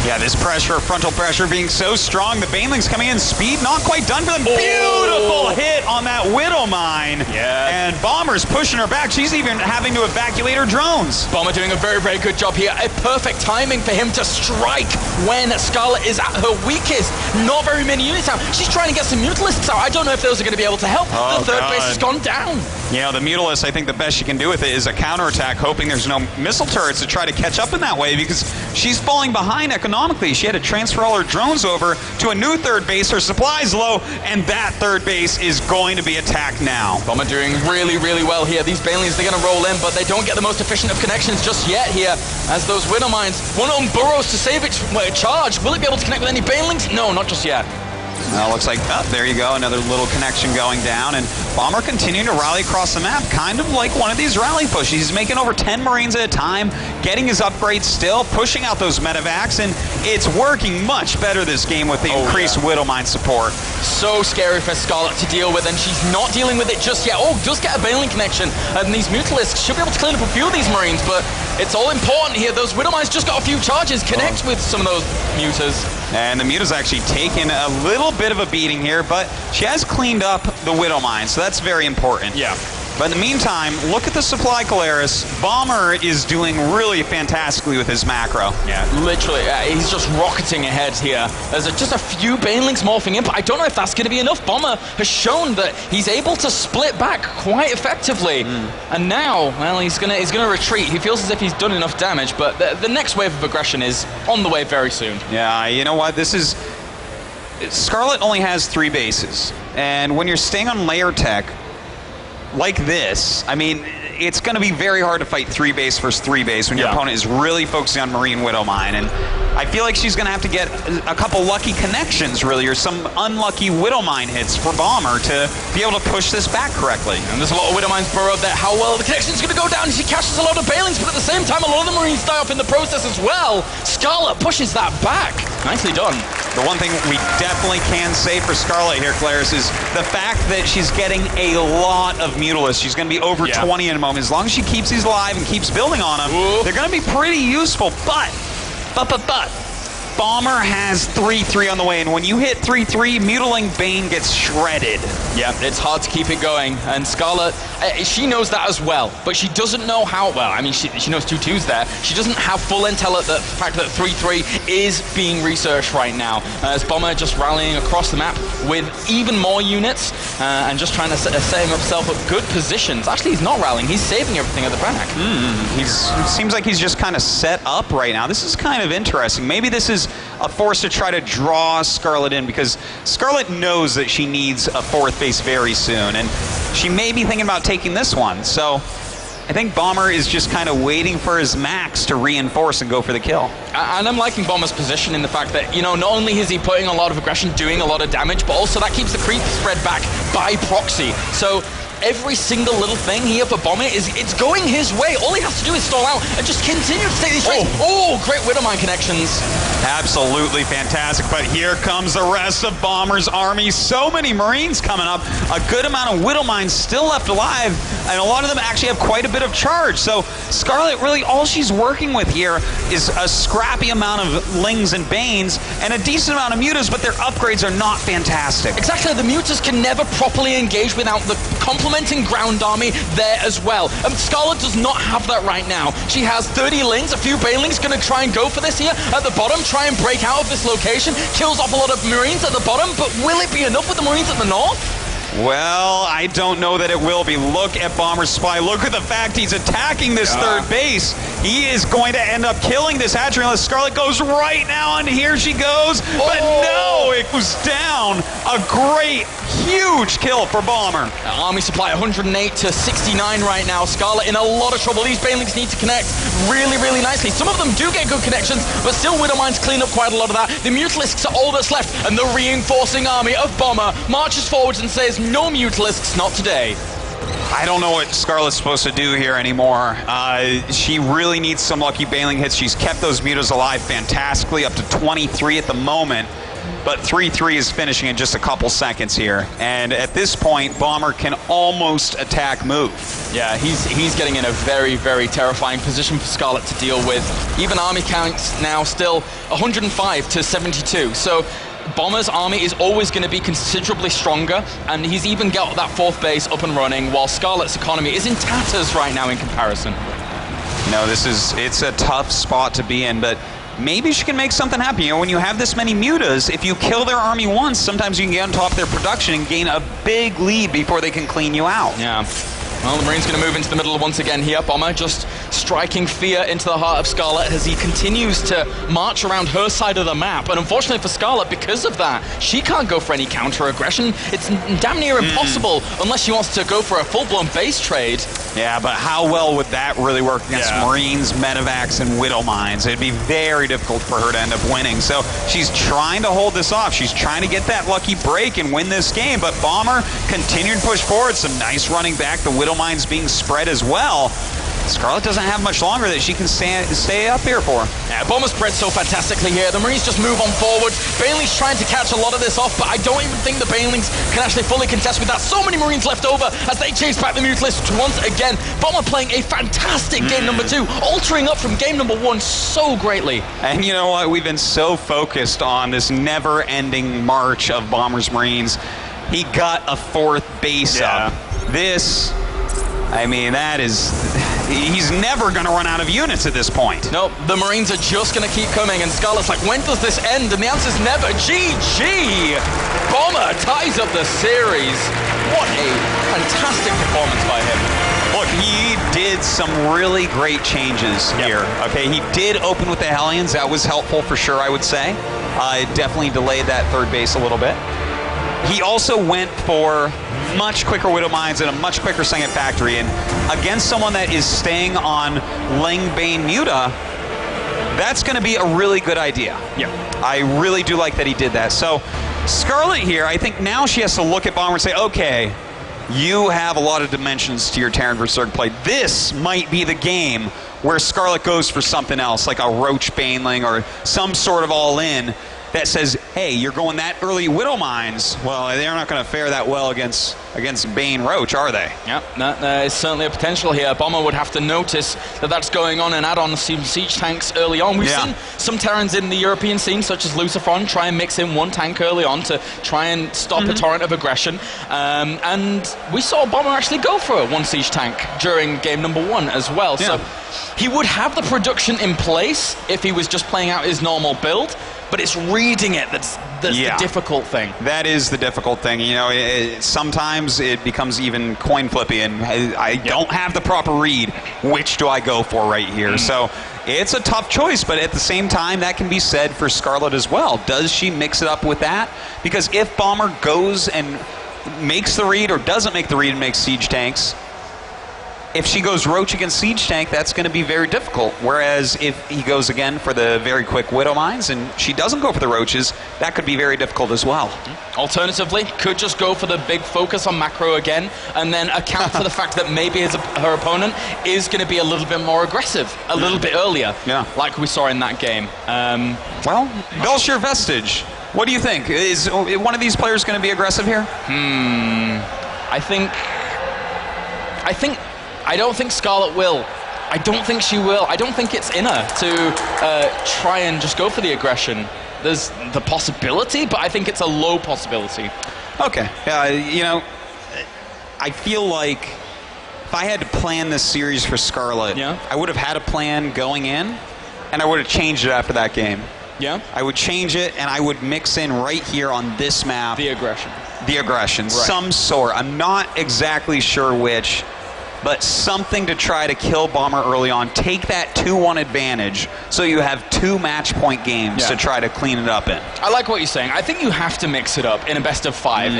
Yeah, this pressure, frontal pressure being so strong. The Banelings coming in, speed not quite done for them. Beautiful hit on that Widow Mine. Yeah. And Bomber's pushing her back. She's even having to evacuate her drones. Bomber doing a very, very good job here. A perfect timing for him to strike when Scarlett is at her weakest. Not very many units out. She's trying to get some Mutalists out. I don't know if those are going to be able to help. The third base has gone down. Yeah, the Mutalist, I think the best she can do with it is a counterattack, hoping there's no missile turrets to try to catch up in that way, because she's falling behind economically. She had to transfer all her drones over to a new third base. Her supply's low, and that third base is going to be attacked now. Bomber doing really, really well here. These Banelings, they're going to roll in, but they don't get the most efficient of connections just yet here, as those Widow Mines, one of them burrows to save its charge. Will it be able to connect with any Banelings? No, not just yet. Well, looks like, there you go, another little connection going down, and Bomber continuing to rally across the map, kind of like one of these rally pushes. He's making over 10 Marines at a time, getting his upgrades still, pushing out those medevacs, and it's working much better this game with the increased Widow Mine support. So scary for Scarlett to deal with, and she's not dealing with it just yet. Oh, does get a Baneling connection, and these Mutalisks should be able to clean up a few of these Marines, but it's all important here. Those Widow Mines just got a few charges. Connect with some of those Mutas. And the Muta's actually taken a little bit of a beating here, but she has cleaned up the Widow Mine, so that's very important. Yeah. But in the meantime, look at the supply, Caleris. Bomber is doing really fantastically with his macro. Yeah, literally, he's just rocketing ahead here. There's just a few Banelings morphing in, but I don't know if that's going to be enough. Bomber has shown that he's able to split back quite effectively. And now, well, he's gonna retreat. He feels as if he's done enough damage, but the next wave of aggression is on the way very soon. Yeah, you know what? This is... Scarlett only has 3 bases. And when you're staying on layer tech, like this, I mean, it's going to be very hard to fight 3 base versus 3 base when your opponent is really focusing on Marine Widow Mine, and I feel like she's going to have to get a couple lucky connections, really, or some unlucky Widow Mine hits for Bomber to be able to push this back correctly. And there's a lot of Widow Mines burrowed there. How well the connection's going to go down? She catches a lot of Banelings, but at the same time, a lot of the Marines die off in the process as well. Scarlett pushes that back. Nicely done. The one thing we definitely can say for Scarlett here, Claris, is the fact that she's getting a lot of Mutalists. She's going to be over 20 in a moment. As long as she keeps these alive and keeps building on them, they're going to be pretty useful. But, Bomber has 3-3 on the way, and when you hit 3-3, Mutiling Bane gets shredded. Yeah, it's hard to keep it going. And Scarlett, she knows that as well, but she doesn't know how well. I mean, she knows 2-2's there. She doesn't have full intel at the fact that 3-3 is being researched right now. As Bomber just rallying across the map with even more units and just trying to set himself up good positions. Actually, he's not rallying. He's saving everything at the back. It seems like he's just kind of set up right now. This is kind of interesting. Maybe this is a force to try to draw Scarlett in, because Scarlett knows that she needs a 4th base very soon, and she may be thinking about taking this one. So I think Bomber is just kind of waiting for his max to reinforce and go for the kill. And I'm liking Bomber's position in the fact that, not only is he putting a lot of aggression, doing a lot of damage, but also that keeps the creep spread back by proxy. So every single little thing here for Bomber it's going his way. All he has to do is stall out and just continue to take these trades. Oh, great Widowmine connections. Absolutely fantastic, but here comes the rest of Bomber's army. So many Marines coming up, a good amount of Widowmines still left alive, and a lot of them actually have quite a bit of charge. So Scarlett, really all she's working with here is a scrappy amount of Lings and Banes and a decent amount of Mutas, but their upgrades are not fantastic. Exactly, the Mutas can never properly engage without the complementing ground army there as well. Scarlett does not have that right now. She has 30 Lings, a few Banelings, gonna try and go for this here at the bottom, try and break out of this location, kills off a lot of Marines at the bottom, but will it be enough with the Marines at the north? Well, I don't know that it will be. Look at Bomber's supply. Look at the fact he's attacking this 3rd base. He is going to end up killing this hatchery unless Scarlett goes right now, and here she goes. But no, it was down. A great, huge kill for Bomber. Army supply 108 to 69 right now. Scarlett in a lot of trouble. These Banelings need to connect really, really nicely. Some of them do get good connections, but still Widowmines clean up quite a lot of that. The Mutalisks are all that's left, and the reinforcing army of Bomber marches forwards and says, no Mutalisks, not today. I don't know what Scarlett's supposed to do here anymore. She really needs some lucky Baneling hits. She's kept those Mutas alive fantastically, up to 23 at the moment. But 3-3 is finishing in just a couple seconds here. And at this point, Bomber can almost attack move. Yeah, he's getting in a very, very terrifying position for Scarlett to deal with. Even army counts now still 105 to 72. So Bomber's army is always going to be considerably stronger, and he's even got that 4th base up and running, while Scarlett's economy is in tatters right now in comparison. It's a tough spot to be in, but maybe she can make something happen. When you have this many Mutas, if you kill their army once, sometimes you can get on top of their production and gain a big lead before they can clean you out. Yeah. Well, the Marine's going to move into the middle once again here. Bomber just striking fear into the heart of Scarlett as he continues to march around her side of the map. And unfortunately for Scarlett, because of that, she can't go for any counter-aggression. It's damn near impossible unless she wants to go for a full-blown base trade. Yeah, but how well would that really work against Marines, Medivacs, and Widowmines? It'd be very difficult for her to end up winning. So she's trying to hold this off. She's trying to get that lucky break and win this game. But Bomber continued to push forward. Some nice running back. The Widowmines being spread as well. Scarlett doesn't have much longer that she can stay up here for. Yeah, Bomber spread so fantastically here. The Marines just move on forward. Baneling's trying to catch a lot of this off, but I don't even think the Banelings can actually fully contest with that. So many Marines left over as they chase back the Mutalisks once again. Bomber playing a fantastic game number 2, altering up from game number 1 so greatly. And you know what? We've been so focused on this never-ending march of Bomber's Marines. He got a 4th base up. This, I mean, he's never going to run out of units at this point. Nope, the Marines are just going to keep coming, and Scarlett's like, when does this end? And the answer's never. GG! Bomber ties up the series. What a fantastic performance by him. Look, he did some really great changes here. Okay, he did open with the Hellions. That was helpful for sure, I would say. It definitely delayed that 3rd base a little bit. He also went for much quicker Widowmines and a much quicker second factory, and against someone that is staying on Ling Bane Muta, that's going to be a really good idea. Yeah, I really do like that he did that. So Scarlett here, I think now she has to look at Bomber and say, okay, you have a lot of dimensions to your Terran Berserk play. This might be the game where Scarlett goes for something else, like a Roach Baneling or some sort of all-in. that says, hey, you're going that early Widow Mines. Well, they're not going to fare that well against Bane Roach, are they? Yep, there is certainly a potential here. Bomber would have to notice that that's going on and add on some siege tanks early on. We've seen some Terrans in the European scene, such as Lucifron, try and mix in one tank early on to try and stop a torrent of aggression. And we saw Bomber actually go for one siege tank during game number 1 as well. So he would have the production in place if he was just playing out his normal build. But it's reading it that's the difficult thing. That is the difficult thing. You know, sometimes it becomes even coin flippy, and I don't have the proper read. Which do I go for right here? So it's a tough choice, but at the same time, that can be said for Scarlett as well. Does she mix it up with that? Because if Bomber goes and makes the read or doesn't make the read and makes siege tanks, if she goes Roach against siege tank, that's going to be very difficult. Whereas if he goes again for the very quick Widow Mines and she doesn't go for the Roaches, that could be very difficult as well. Alternatively, could just go for the big focus on macro again and then account for the fact that maybe her opponent is going to be a little bit more aggressive, a little bit earlier, like we saw in that game. Well, Belshire Vestige, what do you think? Is one of these players going to be aggressive here? I don't think Scarlett will. I don't think she will. I don't think it's in her to try and just go for the aggression. There's the possibility, but I think it's a low possibility. Okay. You know, I feel like if I had to plan this series for Scarlett, I would have had a plan going in, and I would have changed it after that game. Yeah? I would change it, and I would mix in right here on this map. The aggression. The aggression. Right. Some sort. I'm not exactly sure which, but something to try to kill Bomber early on. Take that 2-1 advantage so you have 2 match point games to try to clean it up in. I like what you're saying. I think you have to mix it up in a best of 5.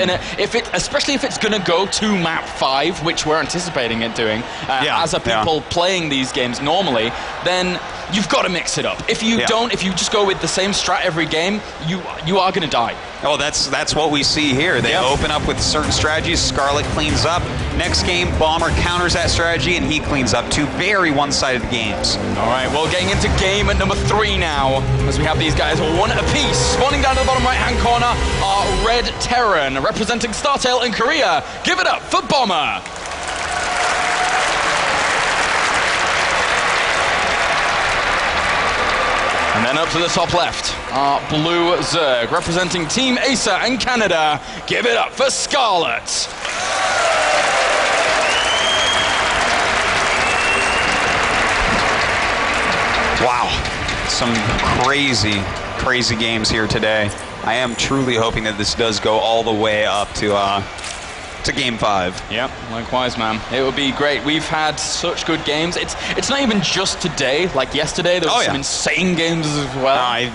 Especially if it's going to go to map 5, which we're anticipating it doing, as a people playing these games normally, then you've got to mix it up. If you don't, if you just go with the same strat every game, you are going to die. Oh, that's what we see here. They open up with certain strategies. Scarlett cleans up. Next game, Bomber counters that strategy, and he cleans up. 2 very one-sided games. All right, well, getting into game at number 3 now, as we have these guys 1 apiece. Spawning down to the bottom right-hand corner are Red Terran, representing StarTale in Korea. Give it up for Bomber. And then up to the top left are Blue Zerg, representing Team Acer in Canada. Give it up for Scarlett. Wow, some crazy games here today. I am truly hoping that this does go all the way up to game 5. Yep, likewise, man. It would be great. We've had such good games. It's not even just today. Like yesterday, there was some insane games as well.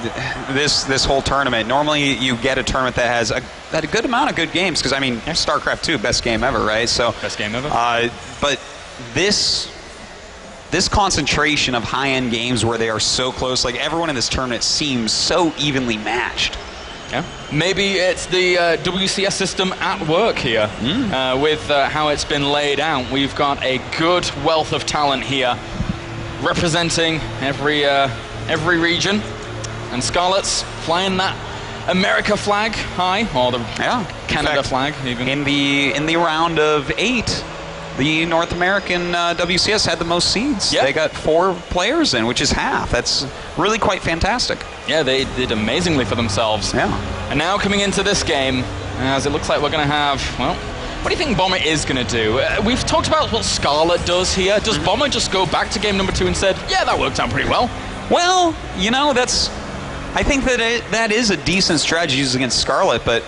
This whole tournament. Normally, you get a tournament that has a good amount of good games. Because I mean, StarCraft 2, best game ever, right? So best game ever. But this concentration of high-end games where they are so close, like everyone in this tournament seems so evenly matched. Yeah. Maybe it's the WCS system at work here with how it's been laid out. We've got a good wealth of talent here representing every region. And Scarlett's flying that America flag high, or the Canada flag even. In the round of 8, the North American WCS had the most seeds. Yeah. They got 4 players in, which is half. That's really quite fantastic. Yeah, they did amazingly for themselves. Yeah. And now coming into this game, as it looks like we're going to have, well, what do you think Bomber is going to do? We've talked about what Scarlett does here. Does Bomber just go back to game number 2 and said, yeah, that worked out pretty well? Well, you know, I think that is a decent strategy used against Scarlett, but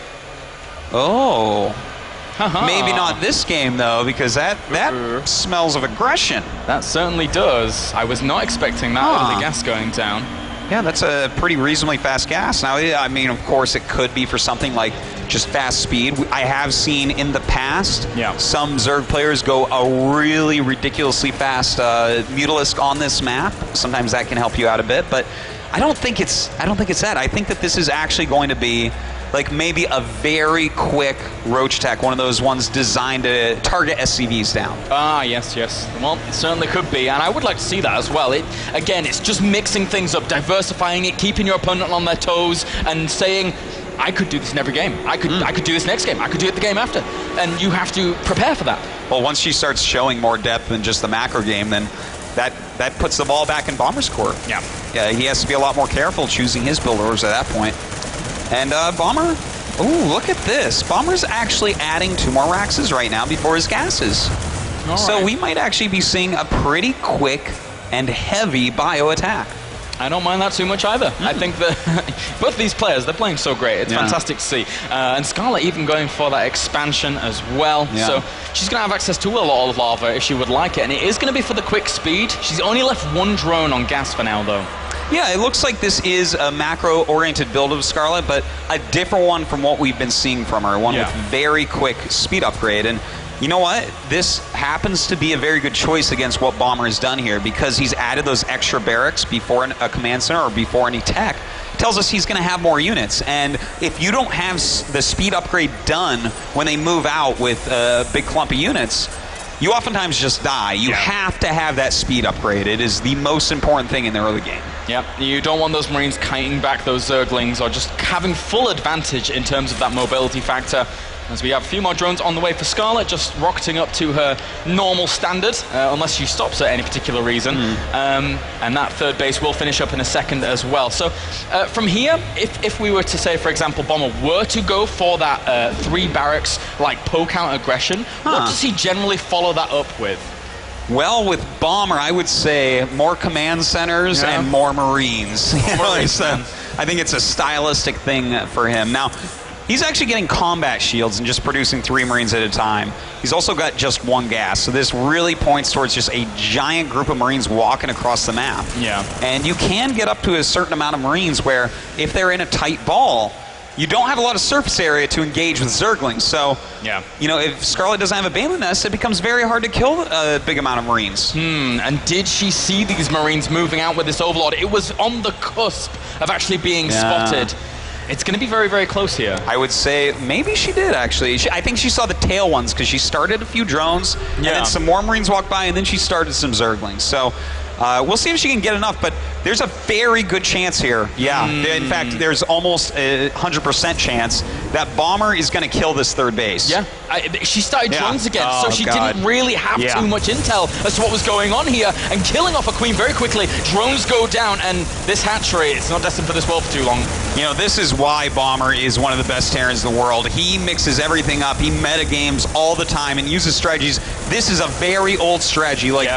maybe not this game, though, because that smells of aggression. That certainly does. I was not expecting that early gas going down. Yeah, that's a pretty reasonably fast gas. Now, I mean, of course, it could be for something like just fast speed. I have seen in the past some Zerg players go a really ridiculously fast Mutalisk on this map. Sometimes that can help you out a bit, but I don't think it's that. I think that this is actually going to be like maybe a very quick roach attack, one of those ones designed to target SCVs down. Ah, yes. Well, it certainly could be, and I would like to see that as well. Again, it's just mixing things up, diversifying it, keeping your opponent on their toes, and saying, I could do this in every game. I could do this next game. I could do it the game after. And you have to prepare for that. Well, once she starts showing more depth than just the macro game, then that puts the ball back in Bomber's court. Yeah, he has to be a lot more careful choosing his build orders at that point. And Bomber, ooh, look at this. Bomber's actually adding 2 more Raxes right now before his gases. All so right. we might actually be seeing a pretty quick and heavy bio attack. I don't mind that too much either. I think that both these players, they're playing so great. It's fantastic to see. And Scarlett even going for that expansion as well. Yeah. So she's going to have access to a lot of lava if she would like it. And it is going to be for the quick speed. She's only left 1 drone on gas for now, though. Yeah, it looks like this is a macro-oriented build of Scarlett, but a different one from what we've been seeing from her. One with very quick speed upgrade. And you know what? This happens to be a very good choice against what Bomber has done here, because he's added those extra barracks before a command center or before any tech. It tells us he's going to have more units. And if you don't have the speed upgrade done when they move out with a big clump of units, you oftentimes just die. You have to have that speed upgrade. It is the most important thing in the early game. Yep, you don't want those Marines kiting back those Zerglings or just having full advantage in terms of that mobility factor. As we have a few more drones on the way for Scarlett, just rocketing up to her normal standard, unless she stops at any particular reason. And that third base will finish up in a second as well. So from here, if we were to say, for example, Bomber were to go for that 3 barracks, like poke out aggression, what does he generally follow that up with? Well, with Bomber, I would say more command centers and more Marines. I think it's a stylistic thing for him. Now, he's actually getting combat shields and just producing 3 Marines at a time. He's also got just 1 gas, so this really points towards just a giant group of Marines walking across the map. Yeah. And you can get up to a certain amount of Marines where, if they're in a tight ball, you don't have a lot of surface area to engage with Zerglings. So, you know, if Scarlett doesn't have a Baneling Nest, it becomes very hard to kill a big amount of Marines. And did she see these Marines moving out with this Overlord? It was on the cusp of actually being spotted. It's going to be very, very close here. I would say maybe she did, actually. I think she saw the tail ones, because she started a few drones, and then some more Marines walked by, and then she started some Zerglings. So we'll see if she can get enough, but there's a very good chance here. In fact, there's almost a 100% chance that Bomber is going to kill this third base. She started drones again, so she didn't really have too much intel as to what was going on here, and killing off a queen very quickly. Drones go down, and this hatchery, it's not destined for this world for too long. You know, this is why Bomber is one of the best Terrans in the world. He mixes everything up. He metagames all the time and uses strategies. This is a very old strategy, like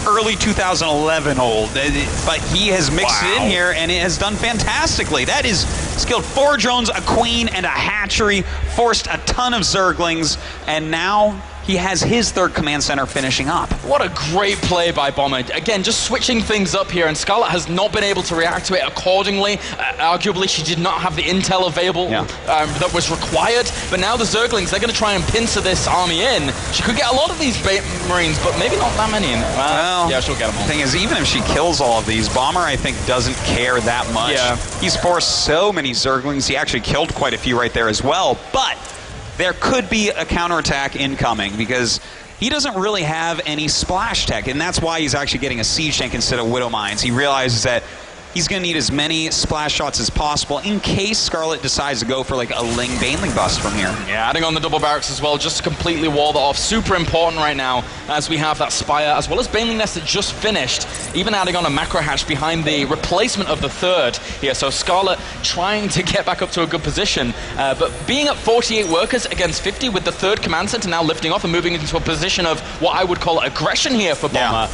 early 2011 old, but he has mixed it in here, and it has done fantastically. That is skilled 4 drones, a queen, and a hatchery, forced a ton of Zerglings, and now he has his 3rd command center finishing up. What a great play by Bomber. Again, just switching things up here, and Scarlett has not been able to react to it accordingly. Arguably, she did not have the intel available that was required, but now the Zerglings, they're going to try and pincer this army in. She could get a lot of these Marines, but maybe not that many. Well, yeah, she'll get them all. The thing is, even if she kills all of these, Bomber, I think, doesn't care that much. He's forced so many Zerglings. He actually killed quite a few right there as well, but there could be a counterattack incoming, because he doesn't really have any splash tech, and that's why he's actually getting a siege tank instead of Widow Mines. He realizes that he's going to need as many splash shots as possible in case Scarlett decides to go for like a Ling Baneling bust from here. Yeah, adding on the double barracks as well, just to completely wall that off. Super important right now as we have that Spire, as well as Baneling Nest that just finished. Even adding on a macro hatch behind the replacement of the 3rd here. So Scarlett trying to get back up to a good position, but being at 48 workers against 50 with the 3rd command center now lifting off and moving into a position of what I would call aggression here for Bomber.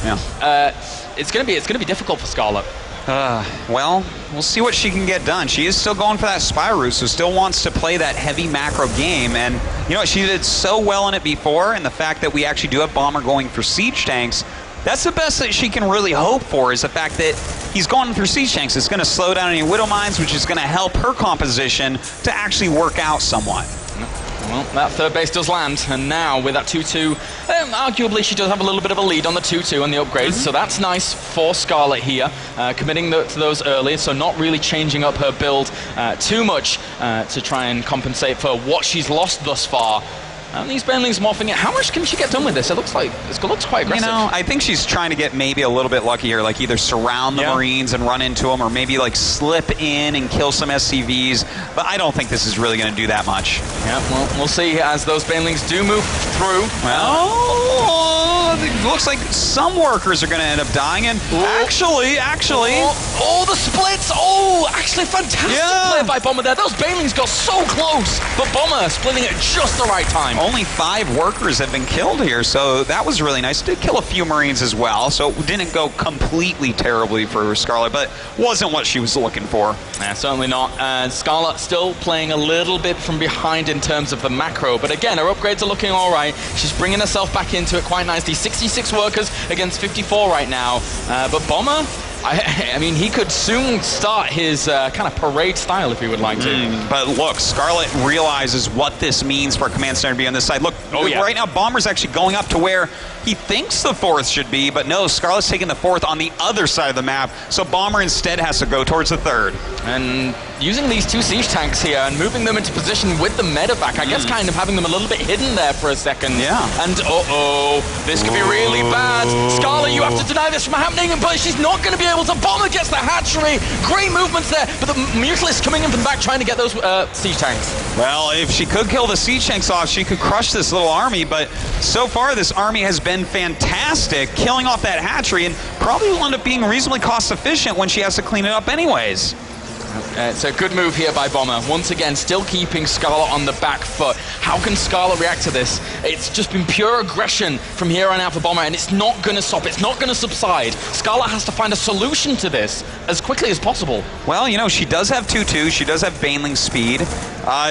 It's going to be difficult for Scarlett. Well, we'll see what she can get done. She is still going for that Spire route, so still wants to play that heavy macro game. And you know what? She did so well in it before, and the fact that we actually do have Bomber going for siege tanks, that's the best that she can really hope for, is the fact that he's going for siege tanks. It's going to slow down any Widow Mines, which is going to help her composition to actually work out somewhat. Well, that third base does land, and now with that 2-2, arguably she does have a little bit of a lead on the 2-2 and the upgrades, so that's nice for Scarlett here, committing to those early, so not really changing up her build too much to try and compensate for what she's lost thus far. And these banelings morphing it. How much can she get done with this? It looks quite aggressive. You know, I think she's trying to get maybe a little bit lucky here, like either surround the Marines and run into them, or maybe like slip in and kill some SCVs. But I don't think this is really going to do that much. Yeah, well, we'll see as those banelings do move through. Well, it looks like some workers are going to end up dying. And actually. Oh, the splits. Oh, actually fantastic play by Bomber there. Those banelings got so close, but Bomber splitting at just the right time. Only 5 workers have been killed here, so that was really nice. Did kill a few Marines as well, so it didn't go completely terribly for Scarlett, but wasn't what she was looking for. Yeah, certainly not. Scarlett still playing a little bit from behind in terms of the macro, but again, her upgrades are looking all right. She's bringing herself back into it quite nicely. 66 workers against 54 right now, but Bomber, I mean, he could soon start his kind of parade style if he would like to. But look, Scarlett realizes what this means for Command Center to be on this side. Look, right now Bomber's actually going up to where he thinks the 4th should be, but no, Scarlett's taking the 4th on the other side of the map, so Bomber instead has to go towards the 3rd. And using these 2 siege tanks here and moving them into position with the medevac, I guess kind of having them a little bit hidden there for a second. Yeah. And this could be really bad. Scarlett, you have to deny this from happening, but she's not going to be able to. Bomber gets the hatchery. Great movements there, but the Mutalisk coming in from the back trying to get those siege tanks. Well, if she could kill the siege tanks off, she could crush this little army, but so far this army has been fantastic, killing off that hatchery, and probably will end up being reasonably cost efficient when she has to clean it up anyways. It's a good move here by Bomber. Once again, still keeping Scarlett on the back foot. How can Scarlett react to this? It's just been pure aggression from here on out for Bomber, and it's not going to stop. It's not going to subside. Scarlett has to find a solution to this as quickly as possible. Well, you know, she does have 2-2. She does have Baneling speed.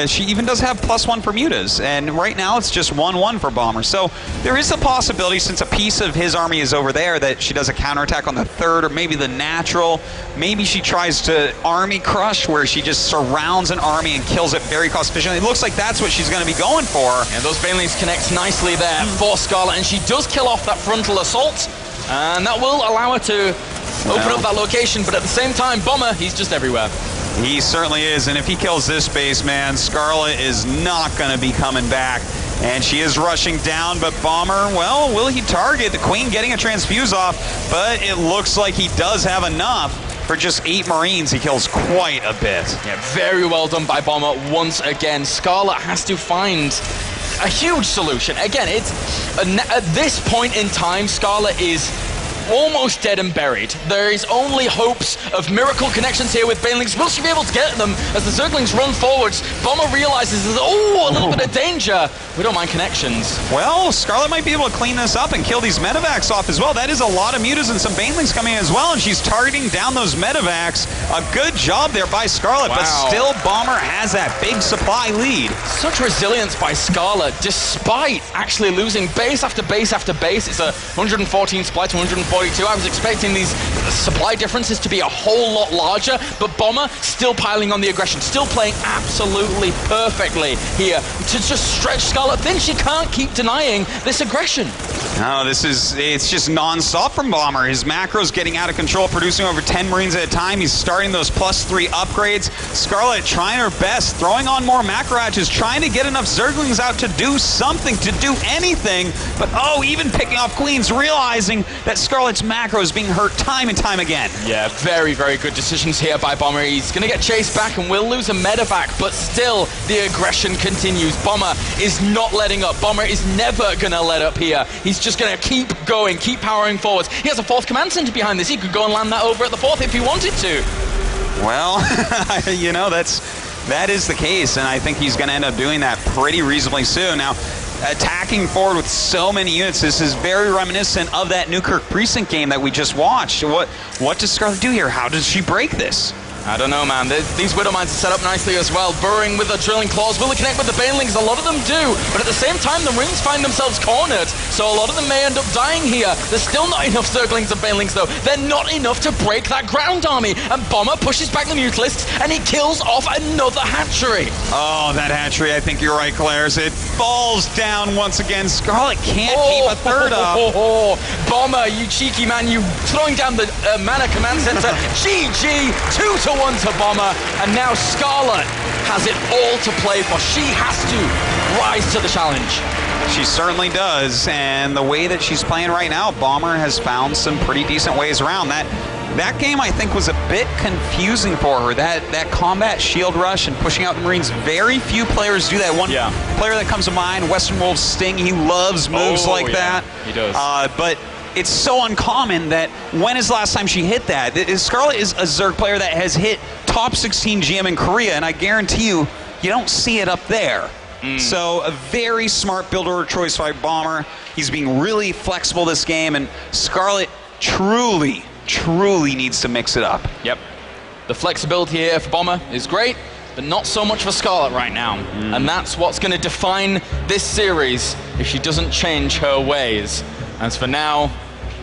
She even does have +1 for mutas, and right now it's just 1-1 for Bomber. So there is a possibility, since a piece of his army is over there, that she does a counterattack on the 3rd, or maybe the natural. Maybe she tries to army crush, where she just surrounds an army and kills it very cost efficiently. It looks like that's what she's going to be going for. And those Banelings connect nicely there for Scarlett, and she does kill off that frontal assault, and that will allow her to open up that location, but at the same time, Bomber, he's just everywhere. He certainly is, and if he kills this base, man, Scarlett is not going to be coming back. And she is rushing down, but Bomber, well, will he target? The Queen getting a transfuse off, but it looks like he does have enough. For just 8 Marines, he kills quite a bit. Yeah, very well done by Bomber once again. Scarlett has to find a huge solution. Again, it's at this point in time, Scarlett is almost dead and buried. There is only hopes of miracle connections here with Banelings. Will she be able to get them as the Zerglings run forwards? Bomber realizes there's a little bit of danger. We don't mind connections. Well, Scarlett might be able to clean this up and kill these medevacs off as well. That is a lot of mutas and some Banelings coming in as well, and she's targeting down those medevacs. A good job there by Scarlett, but still Bomber has that big supply lead. Such resilience by Scarlett, despite actually losing base after base after base. It's a 114 supply to 142. I was expecting these supply differences to be a whole lot larger, but Bomber still piling on the aggression, still playing absolutely perfectly here to just stretch Scarlett thin. She can't keep denying this aggression. No, it's just non-stop from Bomber. His macro's getting out of control, producing over 10 Marines at a time. He's starting those +3 upgrades. Scarlett trying her best, throwing on more macro hatches, trying to get enough Zerglings out to do something, to do anything. But even picking off Queens, realizing that Scarlett's macro is being hurt time and time again. Yeah, very, very good decisions here by Bomber. He's going to get chased back and will lose a medevac, but still the aggression continues. Bomber is not letting up. Bomber is never going to let up here. He's just going to keep going, keep powering forwards. He has a 4th command center behind this. He could go and land that over at the 4th if he wanted to. Well, you know, that is the case, and I think he's going to end up doing that pretty reasonably soon. Now, attacking forward with so many units, this is very reminiscent of that Newkirk Precinct game that we just watched. What does Scarlett do here? How does she break this? I don't know, man. These Widow Mines are set up nicely as well. Burrowing with the drilling claws. Will it connect with the Banelings? A lot of them do. But at the same time, the rings find themselves cornered. So a lot of them may end up dying here. There's still not enough Zerglings and Banelings, though. They're not enough to break that ground army. And Bomber pushes back the Mutalisks, and he kills off another hatchery. Oh, that hatchery, I think you're right, Claire. It falls down once again. Scarlett can't keep a third up. Bomber, you cheeky man, you throwing down the mana command center. GG, 2-1 to Bomber, and now Scarlett has it all to play for. She has to rise to the challenge. She certainly does, and the way that she's playing right now, Bomber has found some pretty decent ways around. That game, I think, was a bit confusing for her. That combat shield rush and pushing out the Marines, very few players do that. One player that comes to mind, Western Wolves Sting, he loves moves like that. He does. But it's so uncommon that when is the last time she hit that? Scarlett is a Zerg player that has hit top 16 GM in Korea, and I guarantee you don't see it up there. So a very smart builder choice by Bomber. He's being really flexible this game, and Scarlett truly needs to mix it up. Yep. The flexibility here for Bomber is great, but not so much for Scarlett right now. And that's what's going to define this series if she doesn't change her ways. As for now,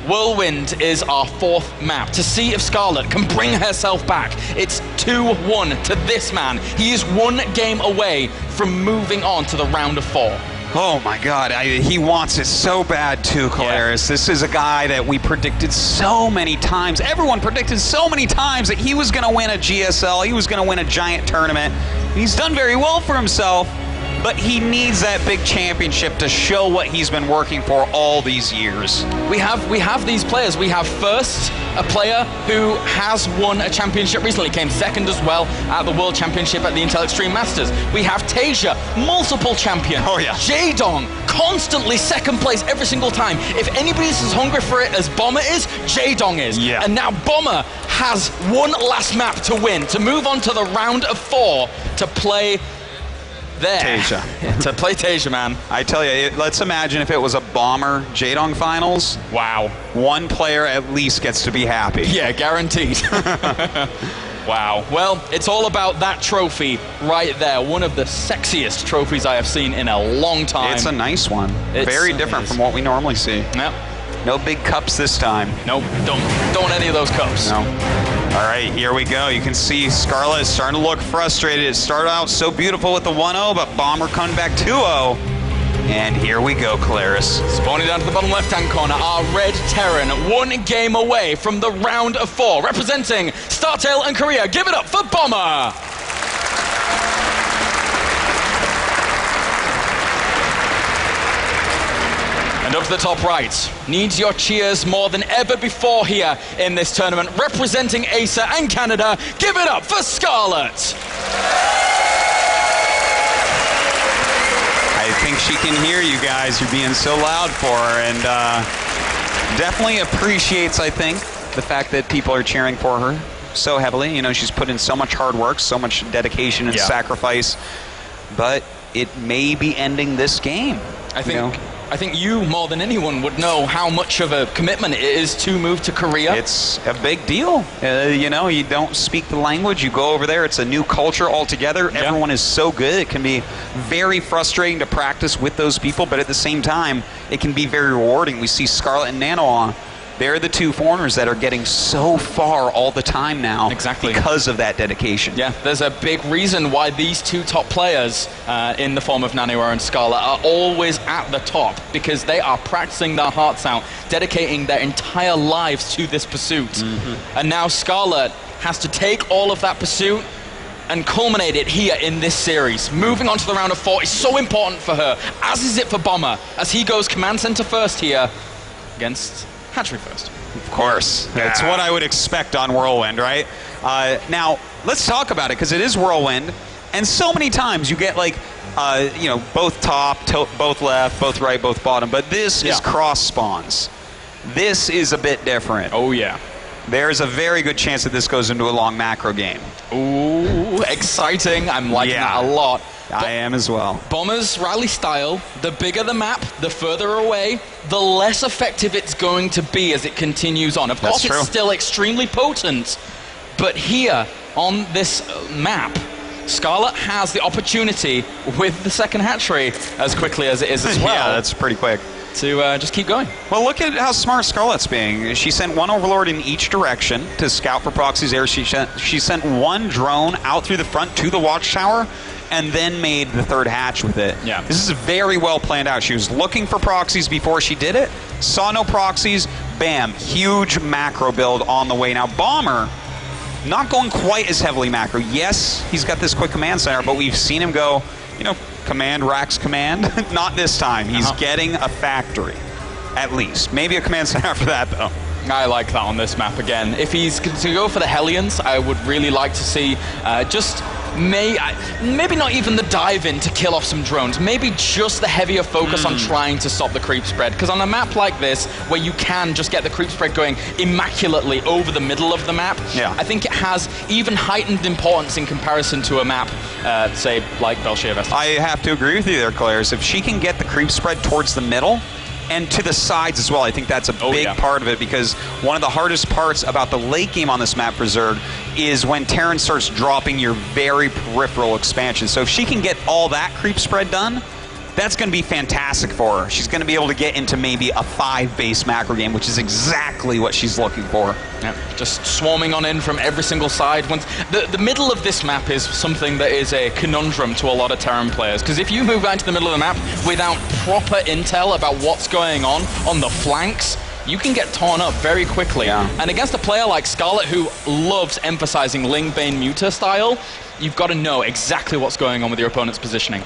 Whirlwind is our fourth map to see if Scarlett can bring herself back. It's 2-1 to this man. He is one game away from moving on to the round of 4. Oh my God, he wants it so bad too, Calaris. This is a guy that we predicted so many times. Everyone predicted so many times that he was going to win a GSL, he was going to win a giant tournament. He's done very well for himself, but he needs that big championship to show what he's been working for all these years. We have these players. We have first a player who has won a championship recently, came second as well at the World Championship at the Intel Extreme Masters. We have Tasia, multiple champion. Oh yeah. Jaedong, constantly second place every single time. If anybody's as hungry for it as Bomber is, Jaedong is. Yeah. And now Bomber has one last map to win, to move on to the round of 4, to play there. Tasia. To play Tasia, man. I tell you, let's imagine if it was a Bomber Jaedong finals. Wow. One player at least gets to be happy. Yeah, guaranteed. Wow. Well, it's all about that trophy right there. One of the sexiest trophies I have seen in a long time. It's a nice one. Very different from what we normally see. Yep. No big cups this time. Nope. Don't any of those cups. No. All right, here we go. You can see Scarlett is starting to look frustrated. It started out so beautiful with the 1-0, but Bomber coming back 2-0. And here we go, Calaris. Spawning down to the bottom left-hand corner, our Red Terran, one game away from the round of 4, representing StarTale and Korea. Give it up for Bomber! And up to the top right, needs your cheers more than ever before here in this tournament, representing Acer and Canada. Give it up for Scarlett! I think she can hear you guys. You're being so loud for her, and definitely appreciates, I think, the fact that people are cheering for her so heavily. You know, she's put in so much hard work, so much dedication and sacrifice, but it may be ending this game. I think you, more than anyone, would know how much of a commitment it is to move to Korea. It's a big deal. You know, you don't speak the language, you go over there, it's a new culture altogether. Yeah. Everyone is so good. It can be very frustrating to practice with those people, but at the same time, it can be very rewarding. We see Scarlett and Nano, they're the two foreigners that are getting so far all the time now. Exactly. Because of that dedication. Yeah, there's a big reason why these two top players in the form of Naniwa and Scarlett are always at the top, because they are practicing their hearts out, dedicating their entire lives to this pursuit. And now Scarlett has to take all of that pursuit and culminate it here in this series. Moving on to the round of 4 is so important for her, as is it for Bomber, as he goes command center first here against Hatchery first. Of course. That's what I would expect on Whirlwind, right? Now, let's talk about it, because it is Whirlwind, and so many times you get, like, you know, both top, both left, both right, both bottom, but this is cross spawns. This is a bit different. Oh, yeah. There's a very good chance that this goes into a long macro game. Ooh, exciting. I'm liking that a lot. I am as well. Bomber's rally style, the bigger the map, the further away, the less effective it's going to be as it continues on. Of course, it's still extremely potent, but here, on this map, Scarlett has the opportunity with the second hatchery as quickly as it is as well. Yeah, that's pretty quick. To just keep going. Well, look at how smart Scarlett's being. She sent one Overlord in each direction to scout for Proxy's air. She sent one drone out through the front to the watchtower, and then made the third hatch with it. Yeah. This is very well planned out. She was looking for proxies before she did it, saw no proxies, bam, huge macro build on the way. Now, Bomber, not going quite as heavily macro. Yes, he's got this quick command center, but we've seen him go, command racks command. Not this time. He's getting a factory, at least. Maybe a command center after that, though. I like that on this map again. If he's to go for the Hellions, I would really like to see maybe not even the dive in to kill off some drones, maybe just the heavier focus on trying to stop the creep spread. Because on a map like this, where you can just get the creep spread going immaculately over the middle of the map, I think it has even heightened importance in comparison to a map, say, like Belshir Vestas. I have to agree with you there, Claire's. If she can get the creep spread towards the middle, and to the sides as well, I think that's a big part of it, because one of the hardest parts about the late game on this map for Zerg is when Terran starts dropping your very peripheral expansion. So if she can get all that creep spread done, that's going to be fantastic for her. She's going to be able to get into maybe a 5-base macro game, which is exactly what she's looking for. Yeah, just swarming on in from every single side. Once the middle of this map is something that is a conundrum to a lot of Terran players, because if you move out into the middle of the map without proper intel about what's going on the flanks, you can get torn up very quickly. Yeah. And against a player like Scarlett, who loves emphasizing Ling Bane Muta style, you've got to know exactly what's going on with your opponent's positioning.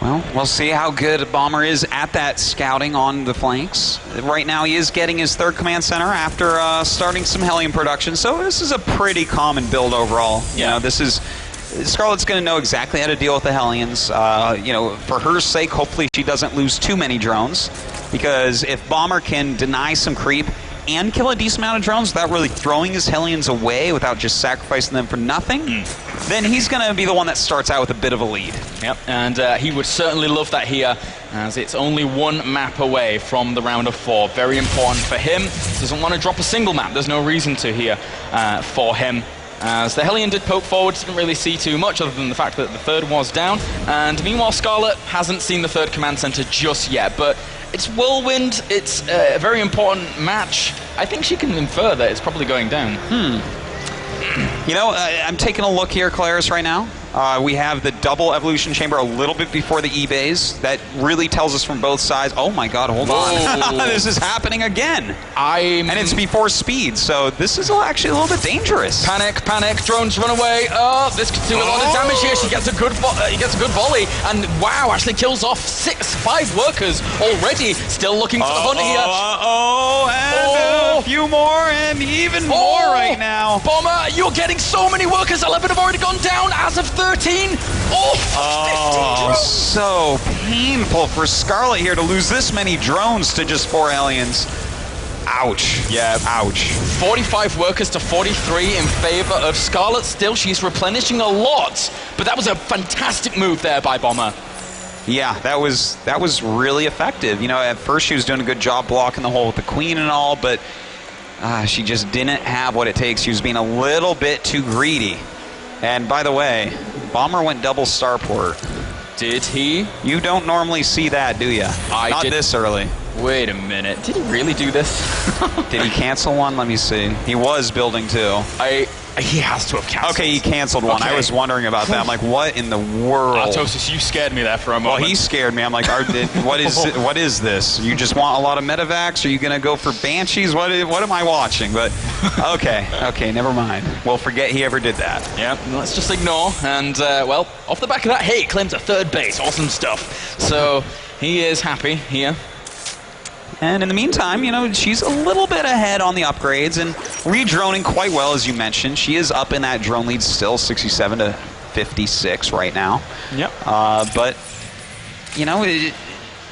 Well, we'll see how good Bomber is at that scouting on the flanks. Right now, he is getting his third command center after starting some Hellion production, so this is a pretty common build overall. Yeah. Scarlett's going to know exactly how to deal with the Hellions. For her sake, hopefully she doesn't lose too many drones, because if Bomber can deny some creep and kill a decent amount of drones without really throwing his Hellions away, without just sacrificing them for nothing, then he's going to be the one that starts out with a bit of a lead. Yep, and he would certainly love that here, as it's only one map away from the round of 4. Very important for him. He doesn't want to drop a single map. There's no reason to here for him. As the Hellion did poke forward, didn't really see too much other than the fact that the third was down. And meanwhile, Scarlett hasn't seen the third command center just yet, but it's Whirlwind, it's a very important match. I think she can infer that it's probably going down. I'm taking a look here, Claire's, right now. We have the double evolution chamber a little bit before the E-bays. That really tells us from both sides. Oh my god, hold on. This is happening again. And it's before speed, so this is actually a little bit dangerous. Panic, drones run away. Oh, this could do a lot of damage here. She gets a good volley, and wow, actually kills off 5 workers already. Still looking for the hunt here. And a few more, and even more right now. Bomber, you're getting so many workers. 11 have already gone down as of 13. 15 drones. So painful for Scarlett here to lose this many drones to just 4 aliens. Ouch. Yeah, ouch. 45 workers to 43 in favor of Scarlett. Still, she's replenishing a lot, but that was a fantastic move there by Bomber. Yeah, that was really effective. At first she was doing a good job blocking the hole with the queen and all, but she just didn't have what it takes. She was being a little bit too greedy. And by the way, Bomber went double starport. Did he? You don't normally see that, do you? Not this early. Wait a minute. Did he really do this? Did he cancel one? Let me see. He was building 2. He has to have canceled. Okay, he canceled one. Okay. I was wondering about that. I'm like, what in the world? Tosis, you scared me there for a moment. Well, he scared me. I'm like, what is this? You just want a lot of medevacs? Are you going to go for Banshees? What am I watching? But, okay, never mind. We'll forget he ever did that. Yeah, let's just ignore. And, off the back of that, hey, he claims a 3rd base. Awesome stuff. So, he is happy here. And in the meantime, she's a little bit ahead on the upgrades and redroning quite well, as you mentioned. She is up in that drone lead still, 67 to 56 right now. Yep. But,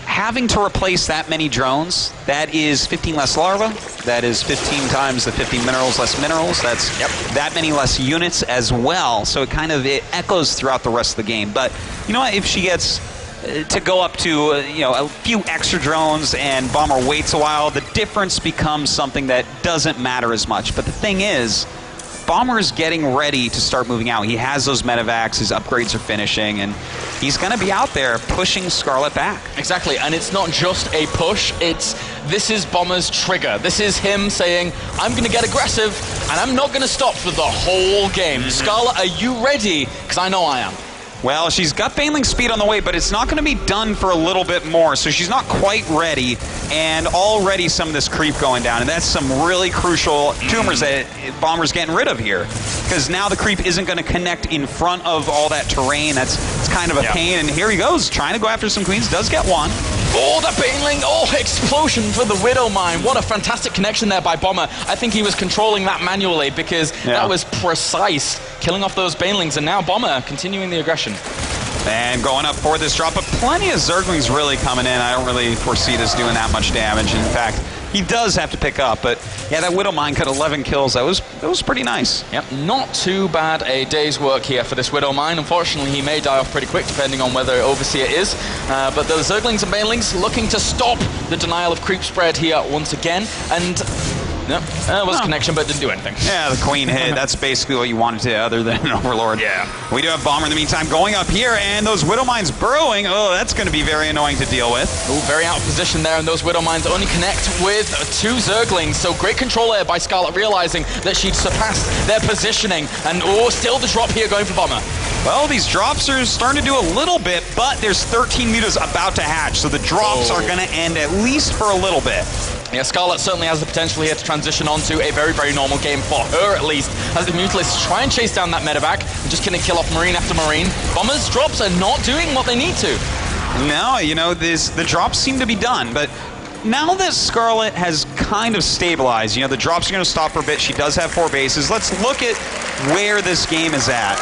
having to replace that many drones, that is 15 less larvae. That is 15 times the 50 minerals less minerals. That's that many less units as well. So it echoes throughout the rest of the game. But, if she gets to go up to a few extra drones and Bomber waits a while, the difference becomes something that doesn't matter as much. But the thing is, Bomber is getting ready to start moving out. He has those medevacs, his upgrades are finishing, and he's going to be out there pushing Scarlett back. Exactly, and it's not just a push, this is Bomber's trigger. This is him saying, I'm going to get aggressive, and I'm not going to stop for the whole game. Scarlett, are you ready? Because I know I am. Well, she's got Baneling speed on the way, but it's not going to be done for a little bit more, so she's not quite ready, and already some of this creep going down, and that's some really crucial tumors that Bomber's getting rid of here, because now the creep isn't going to connect in front of all that terrain. It's kind of a pain, and here he goes, trying to go after some queens, does get one. Oh, the Baneling! Oh, explosion for the Widow Mine. What a fantastic connection there by Bomber. I think he was controlling that manually because that was precise, killing off those Banelings, and now Bomber continuing the aggression. And going up for this drop, but plenty of Zerglings really coming in. I don't really foresee this doing that much damage. In fact, he does have to pick up, but yeah, that Widow Mine got 11 kills. That was pretty nice. Yep, not too bad a day's work here for this Widow Mine. Unfortunately, he may die off pretty quick, depending on whether Overseer is. But the Zerglings and Banelings looking to stop the denial of creep spread here once again, and it was a connection, but didn't do anything. Yeah, the Queen hit. That's basically what you wanted to, other than an Overlord. Yeah. We do have Bomber in the meantime going up here, and those Widow Mines burrowing. Oh, that's going to be very annoying to deal with. Ooh, very out of position there, and those Widow Mines only connect with 2 Zerglings. So great control there by Scarlett, realizing that she'd surpassed their positioning. And still the drop here going for Bomber. Well, these drops are starting to do a little bit, but there's 13 mutas about to hatch, so the drops are going to end at least for a little bit. Yeah, Scarlett certainly has the potential here to transition onto a very, very normal game for her, at least, as the Mutalisks try and chase down that medevac and just gonna kill off Marine after Marine. Bomber's drops are not doing what they need to. No, you know, the drops seem to be done, but now that Scarlett has kind of stabilized, you know, the drops are going to stop for a bit. She does have 4 bases. Let's look at where this game is at.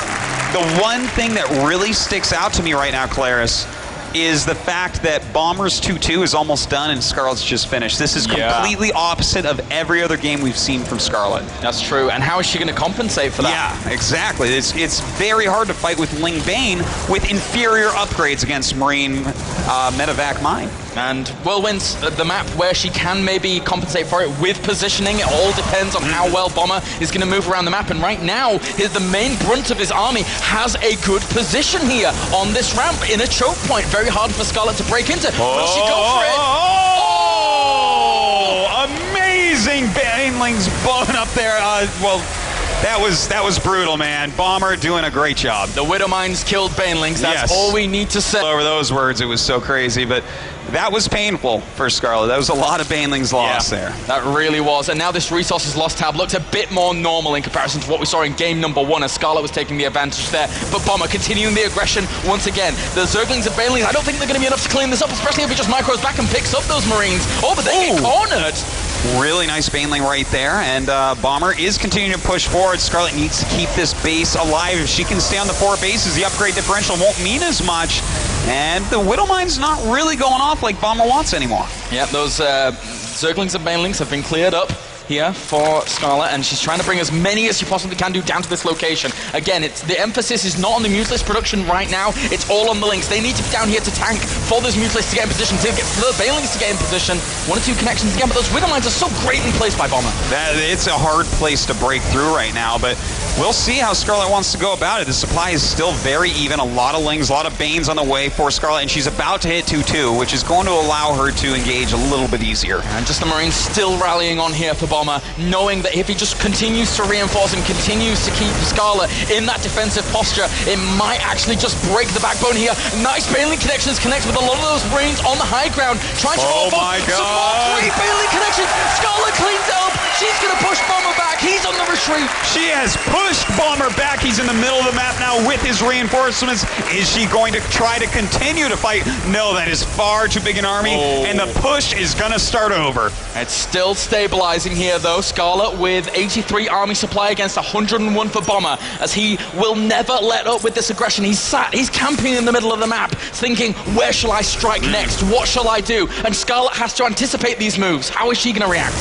The one thing that really sticks out to me right now, Claris, is the fact that Bomber's 2-2 is almost done and Scarlett's just finished. This is completely opposite of every other game we've seen from Scarlett. That's true, and how is she going to compensate for that? Yeah, exactly. It's very hard to fight with Ling Bane with inferior upgrades against Marine Medevac Mine. And Whirlwind's the map where she can maybe compensate for it with positioning. It all depends on how well Bomber is going to move around the map. And right now, the main brunt of his army has a good position here on this ramp in a choke point. Very hard for Scarlett to break into. Will she go for it? Amazing Banelings blowing up there. That was brutal, man. Bomber doing a great job. The Widow Mines killed Banelings. That's all we need to say. Over those words, it was so crazy, but that was painful for Scarlett. That was a lot of Banelings lost there. That really was. And now this Resources Lost tab looks a bit more normal in comparison to what we saw in game number 1, as Scarlett was taking the advantage there. But Bomber continuing the aggression once again. The Zerglings and Banelings, I don't think they're going to be enough to clean this up, especially if he just micros back and picks up those Marines. Oh, but they get cornered. Really nice Baneling right there, and Bomber is continuing to push forward. Scarlett needs to keep this base alive. If she can stay on the 4 bases, the upgrade differential won't mean as much, and the Widow Mine's not really going off like Bomber wants anymore. Yeah, those Zerglings and Banelings have been cleared up here for Scarlett, and she's trying to bring as many as she possibly can do down to this location. Again, the emphasis is not on the Mutalisk production right now, it's all on the links. They need to be down here to tank for those Mutalisks to get in position, to get the Banelings to get in position. 1 or 2 connections again, but those Widow Mines are so greatly placed by Bomber. It's a hard place to break through right now, but we'll see how Scarlett wants to go about it. The supply is still very even, a lot of Lings, a lot of Banes on the way for Scarlett, and she's about to hit 2-2, which is going to allow her to engage a little bit easier. And just the Marines still rallying on here for Bomber, knowing that if he just continues to reinforce and continues to keep Scarlett in that defensive posture, it might actually just break the backbone here. Nice Baneling connections connect with a lot of those Marines on the high ground, trying to some more great Baneling connections. Scarlett cleans it up. She's going to push Bomber back. He's on the retreat. She has pushed Bomber back. He's in the middle of the map now with his reinforcements. Is she going to try to continue to fight? No, that is far too big an army, and the push is going to start over. It's still stabilizing here, though. Scarlett with 83 army supply against 101 for Bomber, as he will never let up with this aggression. He's camping in the middle of the map, thinking, where shall I strike next? What shall I do? And Scarlett has to anticipate these moves. How is she going to react?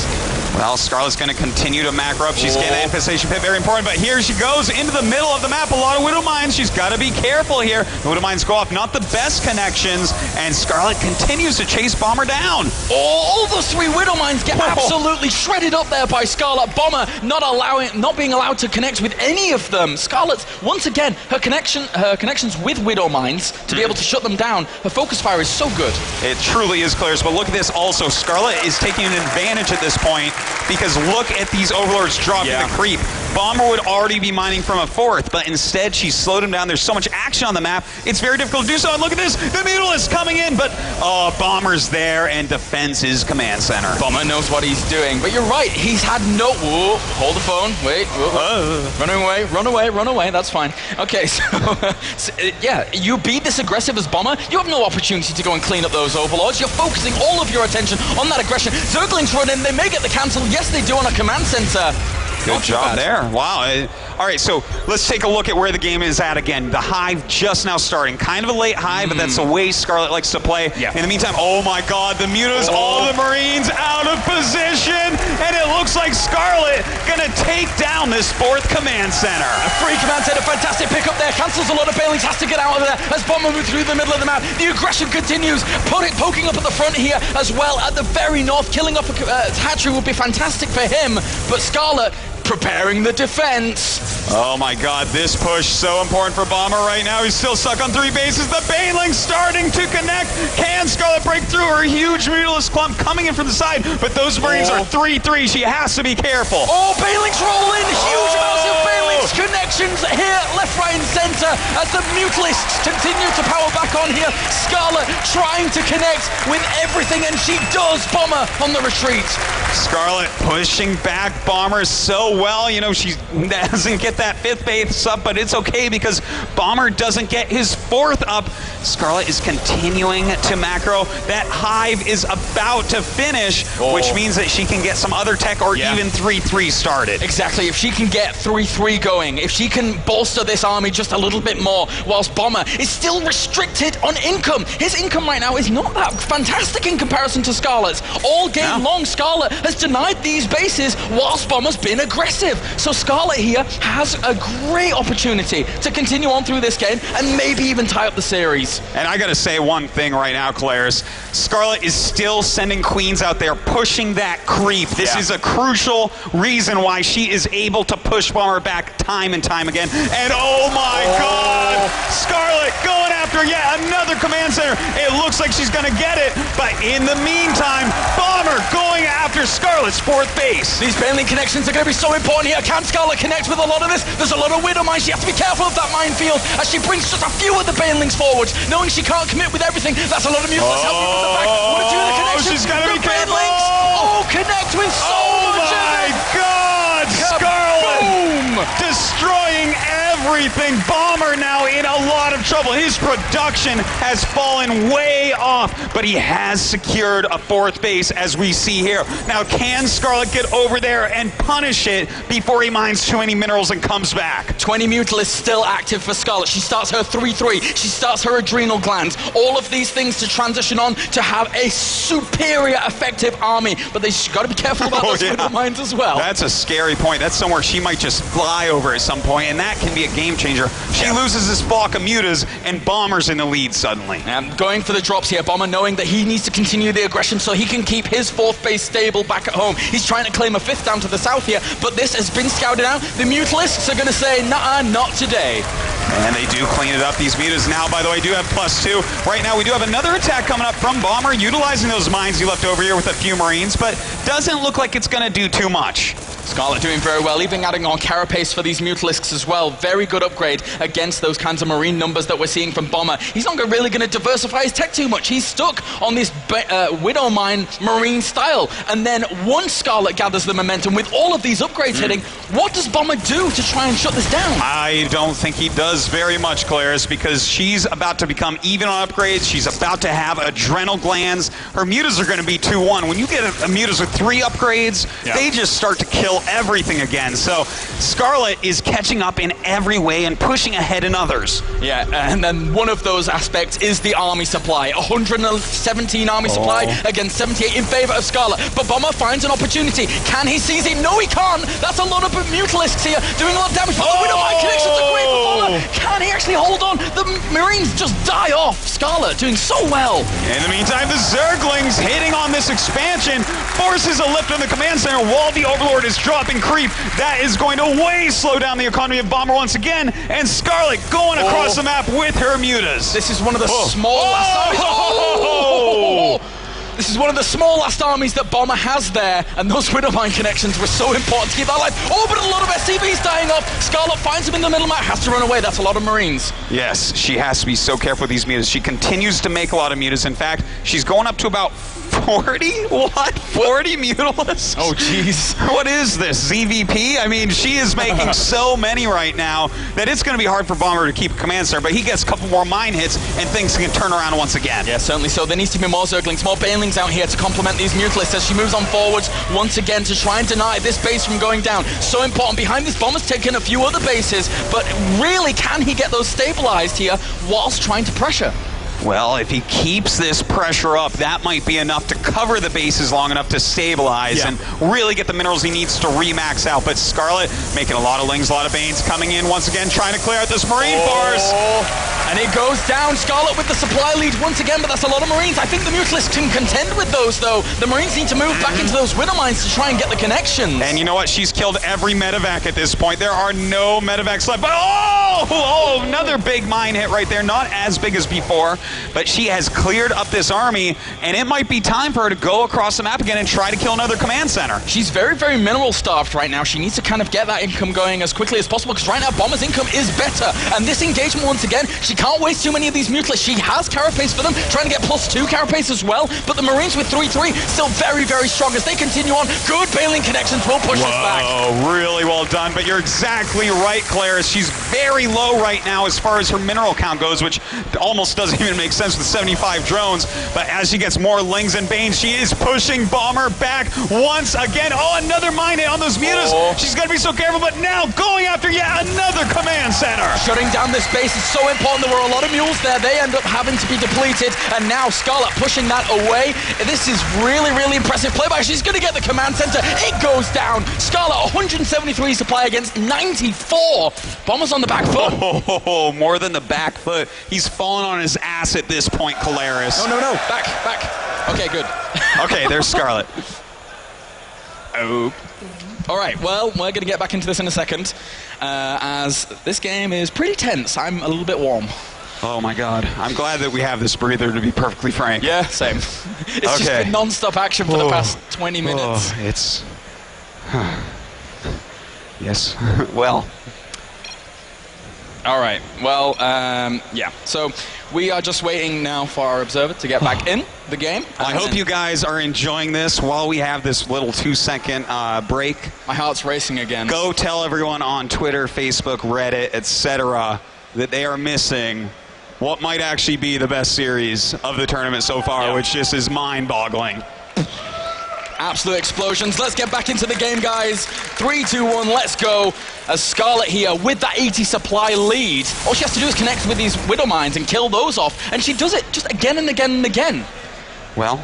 Well, Scarlett's going to continue to macro up. She's getting that infestation pit, very important. But here she goes into the middle of the map. A lot of Widow Mines. She's got to be careful here. The Widow Mines go off. Not the best connections. And Scarlett continues to chase Bomber down. All the 3 Widow Mines get absolutely shredded up there by Scarlett. Bomber not being allowed to connect with any of them. Scarlett, once again, her connections with Widow Mines to be able to shut them down. Her focus fire is so good. It truly is, Claire's. But look at this also. Scarlett is taking an advantage at this point because look at these Overlords dropping the creep. Bomber would already be mining from a 4th, but instead she slowed him down. There's so much action on the map. It's very difficult to do so. And look at this. The Mutalist coming in, but Bomber's there and defends his command center. Bomber knows what he's doing. But you're right. He's had no... Whoa, hold the phone. Wait. Run away. That's fine. Okay, so yeah, you be this aggressive as Bomber, you have no opportunity to go and clean up those Overlords. You're focusing all of your attention on that aggression. Zerglings run in. They may get the cancel. Yes, they do on a command center. Good job there. Wow. All right, so let's take a look at where the game is at again. The Hive just now starting. Kind of a late Hive, but that's the way Scarlett likes to play. Yeah. In the meantime, oh my God, the Mutas, all the Marines out of position, and it looks like Scarlett gonna take down this 4th command center. A free command center, fantastic pickup there. Cancels a lot of Bailings, has to get out of there as Bomber moves through the middle of the map. The aggression continues, poking up at the front here as well at the very north. Killing off a hatchery would be fantastic for him, but Scarlett preparing the defense. Oh my God, this push so important for Bomber right now. He's still stuck on 3 bases. The Baneling's starting to connect. Can Scarlett break through her huge Mutalist clump coming in from the side? But those Marines are 3-3. She has to be careful. Oh, Banelings roll in. Huge amounts of Banelings connections here, left, right, and center as the Mutalists continue to power back on here. Scarlett trying to connect with everything, and she does. Bomber on the retreat. Scarlett pushing back Bomber so well. You know, she doesn't get that 5th base up, but it's okay because Bomber doesn't get his 4th up. Scarlett is continuing to macro. That Hive is about to finish, which means that she can get some other tech or even 3-3 started. Exactly. If she can get 3-3 going, if she can bolster this army just a little bit more, whilst Bomber is still restricted on income. His income right now is not that fantastic in comparison to Scarlett's. All game long, Scarlett has denied these bases whilst Bomber's been aggressive. So Scarlett here has a great opportunity to continue on through this game and maybe even tie up the series. And I gotta say one thing right now, Claire's. Scarlett is still sending queens out there, pushing that creep. This is a crucial reason why she is able to push Bomber back time and time again. And oh my God, Scarlett going after yet another command center. It looks like she's gonna get it, but in the meantime, Bomber going after Scarlett's 4th base. These Baneling connections are gonna be so important here. Can Scarlett connect with a lot of this? There's a lot of Widow Mines. She has to be careful of that minefield as she brings just a few of the Banelings forward, knowing she can't commit with everything. That's a lot of Mutants helping from the back. What do the connections? She's gotta be careful. Banelings, connect with so much of it. Oh my God, Scarlett! Boom! Destroying everything. Bomber now in a lot of trouble. His production has fallen way off, but he has secured a 4th base as we see here. Now, can Scarlett get over there and punish it before he mines too many minerals and comes back? 20 Mutalists still active for Scarlett. She starts her 3-3. She starts her adrenal glands. All of these things to transition on to have a superior effective army, but they've got to be careful about those Widow Mines as well. That's a scary point. That's somewhere she might just fly over at some point, and that can be a game changer. She loses this block of Mutas, and Bomber's in the lead suddenly. Going for the drops here. Bomber knowing that he needs to continue the aggression so he can keep his 4th base stable back at home. He's trying to claim a 5th down to the south here, but this has been scouted out. The Mutalists are going to say, nah, not today. And they do clean it up. These Mutas now, by the way, do have +2. Right now, we do have another attack coming up from Bomber, utilizing those mines he left over here with a few Marines, but doesn't look like it's going to do too much. Scarlett doing very well, even adding on carapace for these Mutalisks as well. Very good upgrade against those kinds of Marine numbers that we're seeing from Bomber. He's not really going to diversify his tech too much. He's stuck on this Widow Mine Marine style. And then once Scarlett gathers the momentum with all of these upgrades hitting, what does Bomber do to try and shut this down? I don't think he does very much, Claire's, because she's about to become even on upgrades. She's about to have adrenal glands. Her Mutas are going to be 2-1. When you get a Mutas with 3 upgrades, they just start to kill control everything again. So Scarlett is catching up in every way and pushing ahead in others. Yeah, and then one of those aspects is the army supply. 117 army supply against 78 in favor of Scarlett. But Bomber finds an opportunity. Can he seize it? No, he can't. That's a lot of Mutalisks here doing a lot of damage. But the Widowmine connections are great for Bomber. Can he actually hold on? The Marines just die off. Scarlett doing so well. In the meantime, the Zerglings hitting on this expansion forces a lift on the command center while the Overlord is dropping creep. That is going to way slow down the economy of Bomber once again, and Scarlett going across the map with her mutas. This is one of the smallest armies. This is one of the smallest armies that Bomber has there, and those Widowmine connections were so important to keep that alive. Oh, but a lot of SCVs dying off. Scarlett finds him in the middle map, has to run away. That's a lot of Marines. Yes, she has to be so careful with these mutas. She continues to make a lot of mutas. In fact, she's going up to about 40? What? 40 mutalisks? Oh, jeez. What is this, ZVP? I mean, she is making so many right now that it's going to be hard for Bomber to keep a command center, but he gets a couple more mine hits and things can turn around once again. Yeah, certainly so. There needs to be more Zerglings, more Banelings out here to complement these mutalisks as she moves on forwards once again to try and deny this base from going down. So important. Behind this, Bomber's taken a few other bases, but really, can he get those stabilized here whilst trying to pressure? Well, if he keeps this pressure up, that might be enough to cover the bases long enough to stabilize and really get the minerals he needs to remax out. But Scarlett making a lot of Lings, a lot of Banes coming in once again, trying to clear out this Marine force. And it goes down. Scarlett with the supply lead once again, but that's a lot of Marines. I think the Mutalisks can contend with those, though. The Marines need to move back into those Widowmines to try and get the connections. And you know what? She's killed every medevac at this point. There are no medevacs left. But another big mine hit right there. Not as big as before, but she has cleared up this army, and it might be time for her to go across the map again and try to kill another command center. She's very, very mineral starved right now. She needs to kind of get that income going as quickly as possible, because right now Bomber's income is better. And this engagement, once again, she can't waste too many of these Mutalisks. She has carapace for them, trying to get +2 carapace as well, but the Marines with 3-3 still very, very strong as they continue on. Good Baneling connections will push us back. Oh, really well done, but you're exactly right, Claris. She's very low right now as far as her mineral count goes, which almost doesn't even make sense with 75 drones, but as she gets more Lings and Banes, she is pushing Bomber back once again. Oh, another mine hit on those mutas. She's got to be so careful, but now going after yet another command center. Shutting down this base is so important. There were a lot of mules there. They end up having to be depleted, and now Scarlett pushing that away. This is really, really impressive play by her. She's going to get the command center. It goes down. Scarlett, 173 supply against 94. Bomber's on the back foot. Oh, more than the back foot. He's fallen on his ass at this point, Calaris. No. Back. Okay, good. Okay, there's Scarlett. Oh. All right, well, we're going to get back into this in a second, as this game is pretty tense. I'm a little bit warm. Oh my God. I'm glad that we have this breather, to be perfectly frank. Yeah, same. It's just been non-stop action for the past 20 minutes. It's... Yes. Well... All right, well, yeah. So we are just waiting now for our observer to get back in the game. Well, I hope you guys are enjoying this while we have this little 2-second break. My heart's racing again. Go tell everyone on Twitter, Facebook, Reddit, etc. that they are missing what might actually be the best series of the tournament so far, which just is mind-boggling. Absolute explosions. Let's get back into the game, guys. 3, 2, 1, let's go. As Scarlett here with that 80 supply lead. All she has to do is connect with these Widowmines and kill those off, and she does it just again and again and again. Well,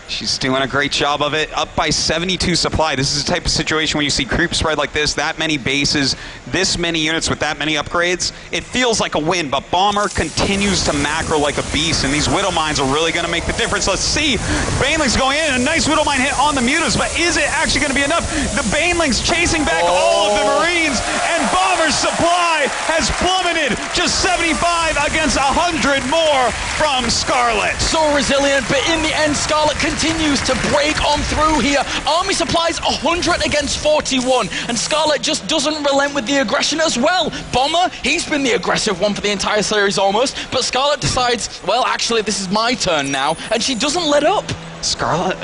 she's doing a great job of it. Up by 72 supply. This is the type of situation when you see creep spread like this, that many bases, this many units with that many upgrades. It feels like a win, but Bomber continues to macro like a beast, and these Widowmines are really going to make the difference. Let's see. Banelings going in, a nice Widowmine hit on the mutas, but is it actually going to be enough? The Banelings chasing back all of the Marines, and Bomber's supply has plummeted. Just 75 against 100 more from Scarlett. So resilient, but in the end, Scarlett continues to break on through here. Army supplies 100 against 41, and Scarlett just doesn't relent with the aggression as well. Bomber, he's been the aggressive one for the entire series almost, but Scarlett decides, well, actually, this is my turn now, and she doesn't let up. Scarlett,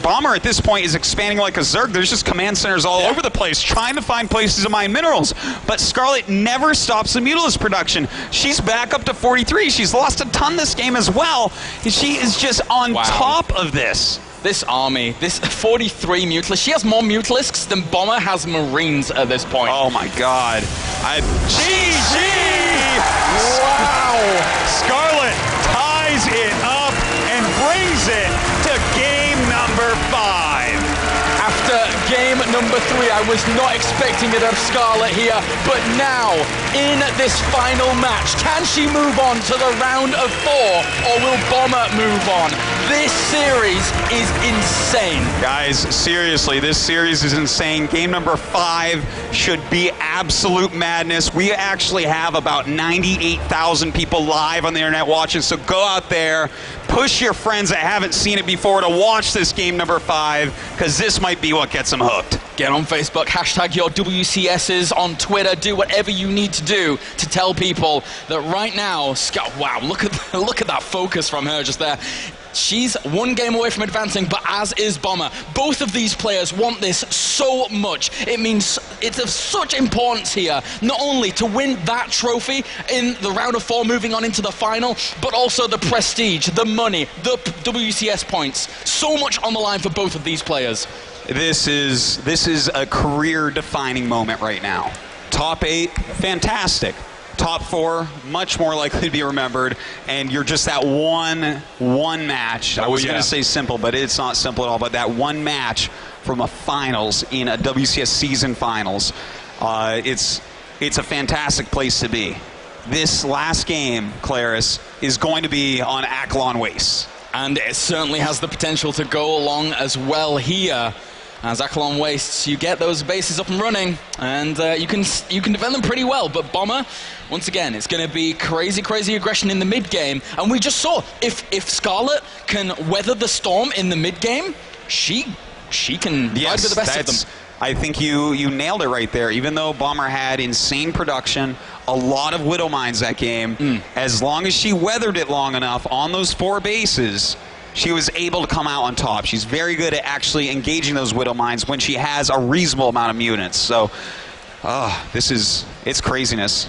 Bomber at this point is expanding like a Zerg. There's just command centers all over the place, trying to find places to mine minerals. But Scarlett never stops the Mutalisk production. She's back up to 43. She's lost a ton this game as well. She is just on top of this. This army, this 43 Mutalisks. She has more Mutalisks than Bomber has Marines at this point. Oh my God. GG! Wow! Scarlett ties it up and brings it to game number 5. After game number 3, I was not expecting it of Scarlett here, but now, in this final match, can she move on to the round of 4, or will Bomber move on? This series is insane. Guys, seriously, this series is insane. Game number 5 should be absolute madness. We actually have about 98,000 people live on the internet watching, so go out there, push your friends that haven't seen it before to watch this game number 5, because this might be what gets them hooked. Get on Facebook, hashtag your WCSs, on Twitter, do whatever you need to do to tell people that right now, wow, look at that focus from her just there. She's one game away from advancing, but as is Bomber. Both of these players want this so much. It means it's of such importance here, not only to win that trophy in the round of 4 moving on into the final, but also the prestige, the money, the WCS points. So much on the line for both of these players. This is a career-defining moment right now. Top 8, fantastic. Top 4, much more likely to be remembered, and you're just that one match. I was going to say simple, but it's not simple at all, but that one match from a finals in a WCS season finals. It's a fantastic place to be. This last game, Claris, is going to be on Aklon Waste. And it certainly has the potential to go along as well here. As Aklon Wastes, you get those bases up and running, and you can defend them pretty well. But Bomber, once again, it's going to be crazy aggression in the mid game. And we just saw if Scarlett can weather the storm in the mid game, she can ride with the best of them. I think you nailed it right there. Even though Bomber had insane production, a lot of Widow Mines that game, as long as she weathered it long enough on those 4 bases, she was able to come out on top. She's very good at actually engaging those Widow Mines when she has a reasonable amount of mutants. So, it's craziness.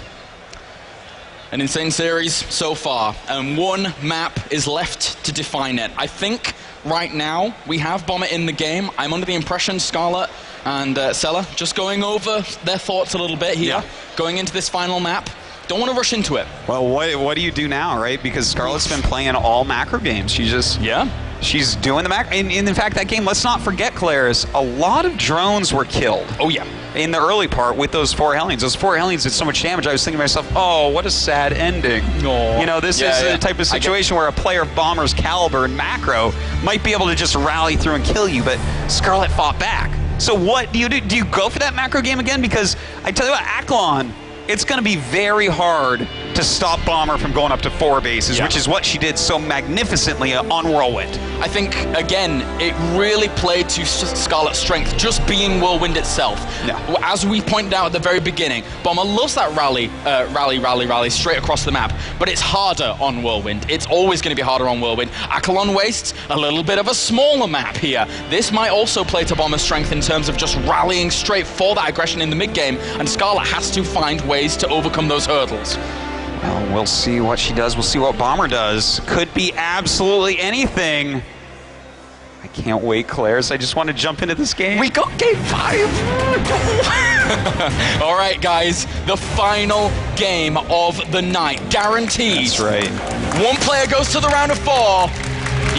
An insane series so far, and one map is left to define it. I think right now we have Bomber in the game. I'm under the impression Scarlett and Sella just going over their thoughts a little bit here, going into this final map. Don't want to rush into it. Well, what do you do now, right? Because Scarlett's been playing all macro games. She's doing the macro. And in fact, that game, let's not forget, Claris, a lot of drones were killed. Oh, yeah. In the early part with those 4 Hellions. Those 4 Hellions did so much damage, I was thinking to myself, oh, what a sad ending. Aww. You know, this is the type of situation where a player of Bomber's caliber and macro might be able to just rally through and kill you, but Scarlett fought back. So what do you do? Do you go for that macro game again? Because I tell you what, Aklon, it's going to be very hard to stop Bomber from going up to 4 bases, which is what she did so magnificently on Whirlwind. I think, again, it really played to Scarlett's strength, just being Whirlwind itself. Yeah. As we pointed out at the very beginning, Bomber loves that rally straight across the map, but it's harder on Whirlwind. It's always going to be harder on Whirlwind. Aklon Wastes, a little bit of a smaller map here. This might also play to Bomber's strength in terms of just rallying straight for that aggression in the mid-game, and Scarlett has to find ways to overcome those hurdles. Well, we'll see what she does. We'll see what Bomber does. Could be absolutely anything. I can't wait, Claris. I just want to jump into this game. We got game 5. All right, guys. The final game of the night. Guaranteed. That's right. One player goes to the round of 4.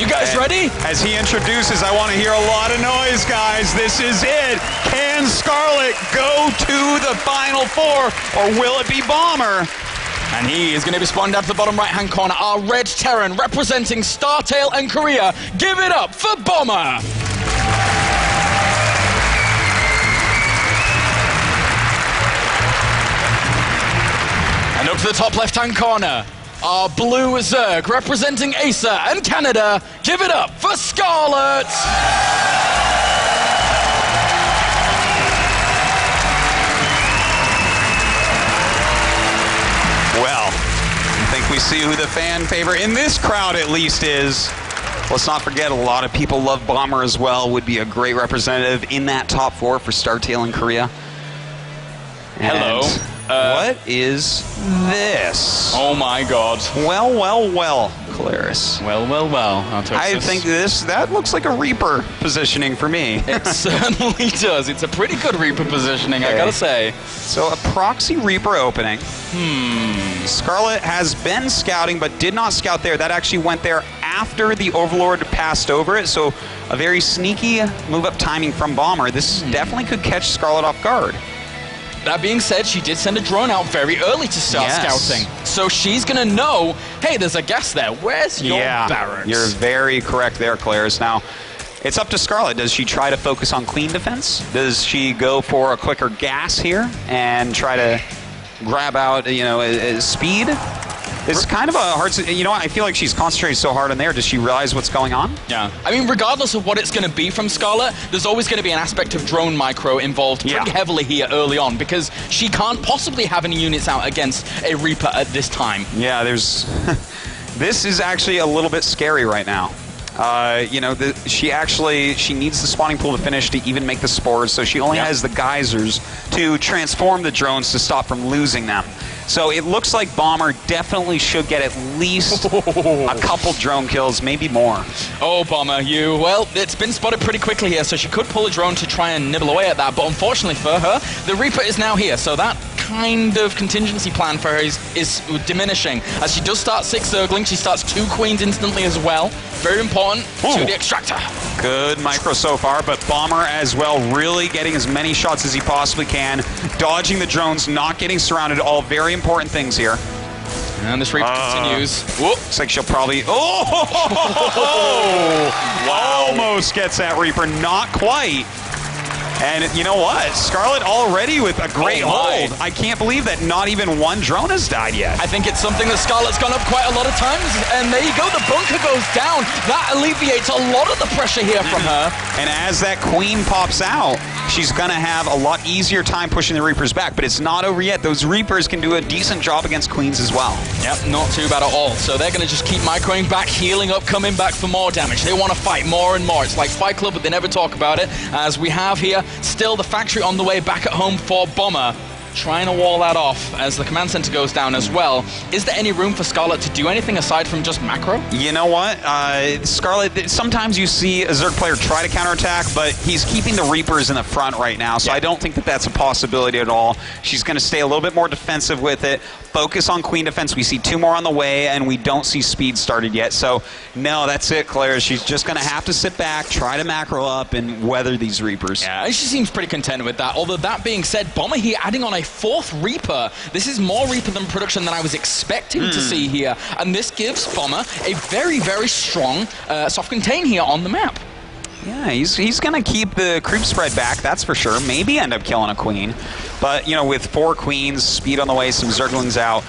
You guys ready? As he introduces, I want to hear a lot of noise, guys. This is it. Can Scarlett go to the Final 4, or will it be Bomber? And he is going to be spawned out to the bottom right-hand corner. Our Red Terran representing StarTale and Korea. Give it up for Bomber. And up to the top left-hand corner, our Blue Zerg representing Acer and Canada. Give it up for Scarlett. Well, I think we see who the fan favorite in this crowd at least is. Let's not forget, a lot of people love Bomber as well. Would be a great representative in that top 4 for StarTale in Korea. Hello. What is this? Oh my god. Well, Claris. Well. I think that looks like a Reaper positioning for me. It certainly does. It's a pretty good Reaper positioning, I gotta say. So a proxy Reaper opening. Scarlett has been scouting, but did not scout there. That actually went there after the Overlord passed over it, so a very sneaky move-up timing from Bomber. This definitely could catch Scarlett off guard. That being said, she did send a drone out very early to start scouting. So she's going to know, hey, there's a gas there. Where's your barracks? You're very correct there, Claris. Now, it's up to Scarlett. Does she try to focus on queen defense? Does she go for a quicker gas here and try to grab out, speed? It's kind of a hard, I feel like she's concentrating so hard on there. Does she realize what's going on? Yeah. I mean, regardless of what it's going to be from Scarlett, there's always going to be an aspect of drone micro involved pretty heavily here early on, because she can't possibly have any units out against a Reaper at this time. Yeah, there's... This is actually a little bit scary right now. She needs the spawning pool to finish to even make the spores, so she only has the geysers to transform the drones to stop from losing them. So it looks like Bomber definitely should get at least a couple drone kills, maybe more. Oh, Bomber, well, it's been spotted pretty quickly here, so she could pull a drone to try and nibble away at that, but unfortunately for her, the Reaper is now here, so that kind of contingency plan for her is diminishing. As she does start 6 Zerglings, she starts 2 Queens instantly as well. Very important to the Extractor. Good micro so far, but Bomber as well, really getting as many shots as he possibly can, dodging the drones, not getting surrounded, all very important things here. And this Reaper continues. Looks like she'll probably... Almost gets that Reaper, not quite. And you know what? Scarlett already with a great hold. I can't believe that not even one drone has died yet. I think it's something that Scarlett's gone up quite a lot of times. And there you go, the bunker goes down. That alleviates a lot of the pressure here from her. And as that queen pops out, she's going to have a lot easier time pushing the Reapers back. But it's not over yet. Those Reapers can do a decent job against queens as well. Yep, not too bad at all. So they're going to just keep microing back, healing up, coming back for more damage. They want to fight more and more. It's like Fight Club, but they never talk about it. As we have here, still the factory on the way back at home for Bomber, trying to wall that off as the command center goes down as well. Is there any room for Scarlett to do anything aside from just macro? You know what? Scarlett, sometimes you see a Zerg player try to counterattack, but he's keeping the Reapers in the front right now, so I don't think that that's a possibility at all. She's going to stay a little bit more defensive with it, focus on queen defense. We see 2 more on the way, and we don't see speed started yet. So, no, that's it, Claire. She's just going to have to sit back, try to macro up, and weather these Reapers. Yeah, she seems pretty content with that. Although, that being said, Bomber here adding on a 4th Reaper. This is more Reaper than production than I was expecting to see here. And this gives Bomber a very, very strong soft contain here on the map. Yeah, he's going to keep the creep spread back, that's for sure. Maybe end up killing a queen. But, with 4 queens, speed on the way, some Zerglings out,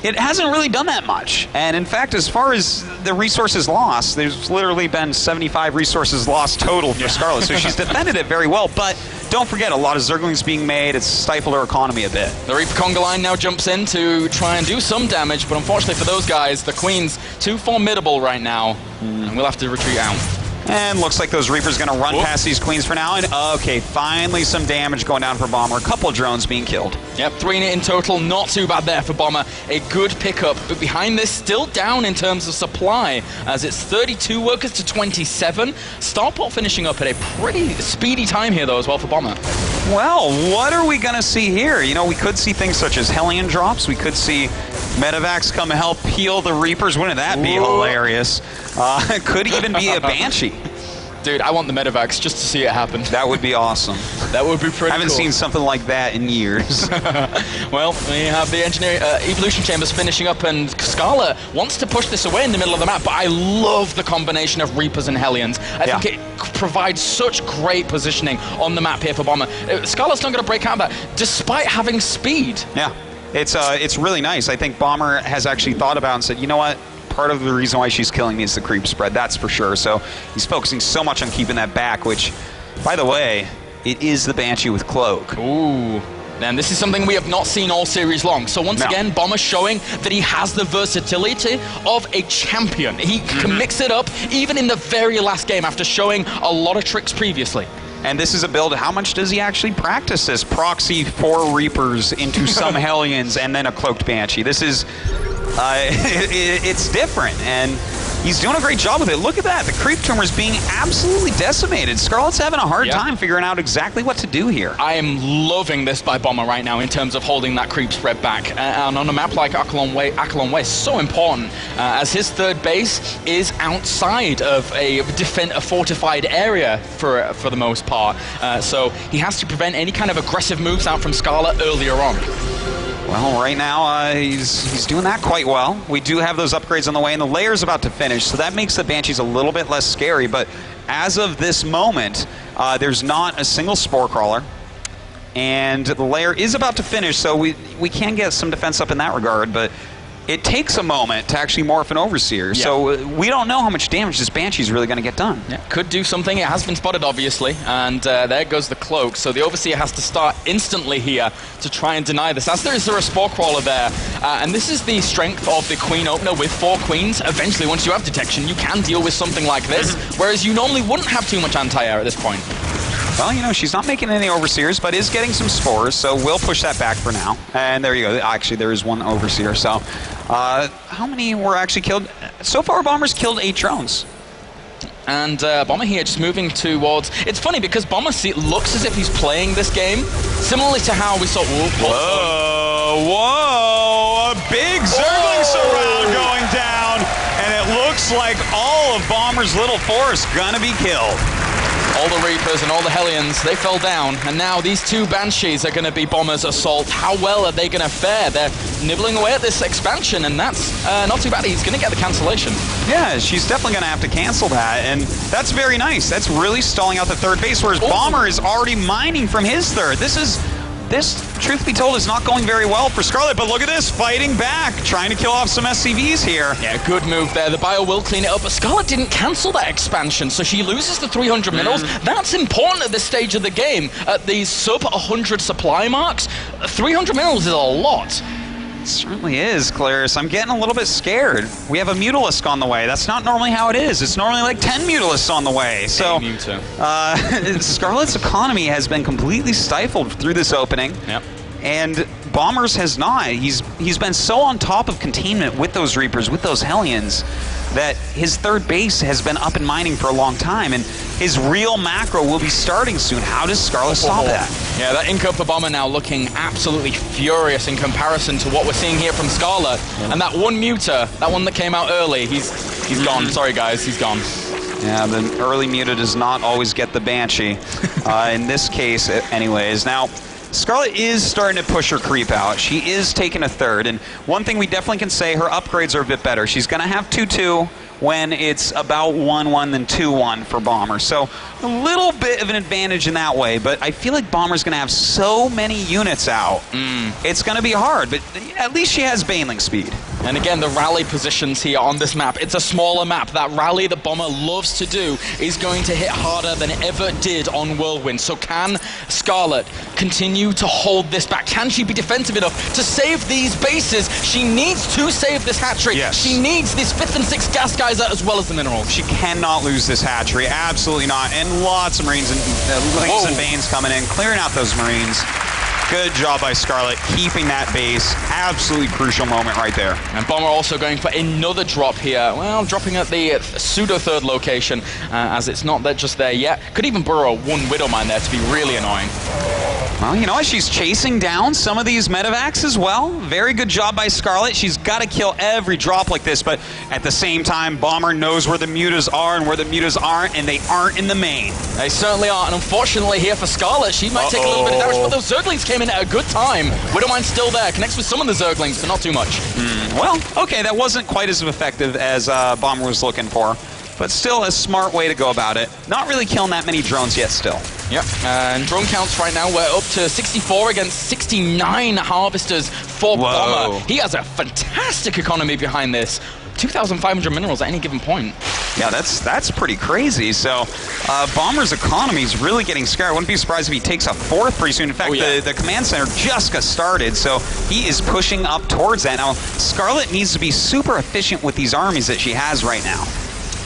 it hasn't really done that much. And in fact, as far as the resources lost, there's literally been 75 resources lost total for Scarlett. So she's defended it very well. But don't forget, a lot of Zerglings being made. It's stifled her economy a bit. The Reaper Conga line now jumps in to try and do some damage. But unfortunately for those guys, the Queen's too formidable right now. And we'll have to retreat out. And looks like those Reapers going to run past these queens for now. And okay, finally some damage going down for Bomber. A couple drones being killed. Yep, 3 in total. Not too bad there for Bomber. A good pickup. But behind this, still down in terms of supply, as it's 32 workers to 27. Starport finishing up at a pretty speedy time here, though, as well for Bomber. Well, what are we going to see here? We could see things such as Hellion drops. We could see Medivacs come help heal the Reapers. Wouldn't that be hilarious? It could even be a Banshee. Dude, I want the Medivacs just to see it happen. That would be awesome. That would be pretty cool. I haven't seen something like that in years. Well, we have the engineering evolution chambers finishing up, and Scarlett wants to push this away in the middle of the map, but I love the combination of Reapers and Hellions. I think it provides such great positioning on the map here for Bomber. Scarlett's not going to break out of that, despite having speed. Yeah, it's really nice. I think Bomber has actually thought about it and said, you know what? Part of the reason why she's killing me is the creep spread, that's for sure. So he's focusing so much on keeping that back, which, by the way, it is the Banshee with Cloak. Ooh. And this is something we have not seen all series long. So once again, Bomber showing that he has the versatility of a champion. He can mix it up even in the very last game after showing a lot of tricks previously. And this is a build. How much does he actually practice this? Proxy 4 Reapers into some Hellions and then a Cloaked Banshee. This is, it's different. And he's doing a great job with it. Look at that. The creep tumor is being absolutely decimated. Scarlett's having a hard time figuring out exactly what to do here. I am loving this by Bomber right now in terms of holding that creep spread back. And on a map like Akelon Way is so important, as his third base is outside of a fortified area for the most part. So he has to prevent any kind of aggressive moves out from Scarlett earlier on. Well, right now, he's doing that quite well. We do have those upgrades on the way, and the layer's about to finish, so that makes the Banshees a little bit less scary, but as of this moment, there's not a single Spore Crawler, and the layer is about to finish, so we can get some defense up in that regard, but it takes a moment to actually morph an Overseer, so we don't know how much damage this Banshee is really going to get done. Yeah, could do something. It has been spotted, obviously, and there goes the Cloak. So the Overseer has to start instantly here to try and deny this, as there is a Spore Crawler there. And this is the strength of the Queen Opener with 4 Queens. Eventually, once you have detection, you can deal with something like this, whereas you normally wouldn't have too much anti-air at this point. Well, you know, she's not making any Overseers, but is getting some Spores, so we'll push that back for now. And there you go. Actually, there is 1 Overseer, so how many were actually killed? So far, Bomber's killed 8 drones. And Bomber here just moving towards... It's funny because Bomber looks as if he's playing this game, similarly to how we saw... Whoa! A big Zergling surround going down, and it looks like all of Bomber's little force gonna be killed. All the Reapers and all the Hellions, they fell down, and now these 2 Banshees are going to be Bomber's assault. How well are they going to fare? They're nibbling away at this expansion, and that's not too bad. He's going to get the cancellation. Yeah, she's definitely going to have to cancel that, and that's very nice. That's really stalling out the third base, whereas Bomber is already mining from his third. This, truth be told, is not going very well for Scarlett, but look at this, fighting back, trying to kill off some SCVs here. Yeah, good move there. The Bio will clean it up, but Scarlett didn't cancel that expansion, so she loses the 300 minerals. That's important at this stage of the game. At these sub 100 supply marks, 300 minerals is a lot. It certainly is, Clarice. I'm getting a little bit scared. We have a Mutalisk on the way. That's not normally how it is. It's normally like 10 Mutalisks on the way. So, Scarlett's economy has been completely stifled through this opening. Yep. And Bomber's has not. He's been so on top of containment with those Reapers, with those Hellions, that his third base has been up and mining for a long time, and his real macro will be starting soon. How does Scarlett stop that? Yeah, that Inco for Bomber now looking absolutely furious in comparison to what we're seeing here from Scarlett. And that 1 Muta, that one that came out early, he's gone. Sorry guys, he's gone. Yeah, the early Muta does not always get the Banshee. In this case, anyways. Now, Scarlett is starting to push her creep out. She is taking a third, and one thing we definitely can say, her upgrades are a bit better. She's going to have 2-2 when it's about 1-1 than 2-1 for Bomber. So a little bit of an advantage in that way, but I feel like Bomber's going to have so many units out. It's going to be hard, but at least she has Baneling speed. And again, the rally positions here on this map, it's a smaller map. That rally that Bomber loves to do is going to hit harder than it ever did on Whirlwind. So can Scarlett continue to hold this back? Can she be defensive enough to save these bases? She needs to save this hatchery. Yes. She needs this 5th and 6th gas geyser as well as the minerals. She cannot lose this hatchery, absolutely not. And lots of Marines and Links and Banes coming in, clearing out those Marines. Good job by Scarlett, keeping that base. Absolutely crucial moment right there. And Bomber also going for another drop here. Well, dropping at the pseudo-third location, as it's not just there yet. Could even burrow 1 Widow Mine there to be really annoying. Well, you know what? She's chasing down some of these medevacs as well. Very good job by Scarlett. She's got to kill every drop like this, but at the same time, Bomber knows where the Mutas are and where the Mutas aren't, and they aren't in the main. They certainly are, and unfortunately here for Scarlett, she might take a little bit of damage, but those Zerglings came in at a good time. Widowmine's still there, connects with some of the Zerglings, but not too much. Well, okay, that wasn't quite as effective as Bomber was looking for, but still a smart way to go about it. Not really killing that many drones yet still. Yep, and drone counts right now, we're up to 64 against 69 Harvesters for Bomber. He has a fantastic economy behind this. 2,500 minerals at any given point. Yeah, that's pretty crazy. So Bomber's economy is really getting scared. I wouldn't be surprised if he takes a 4th pretty soon. In fact, the command center just got started, so he is pushing up towards that. Now, Scarlett needs to be super efficient with these armies that she has right now.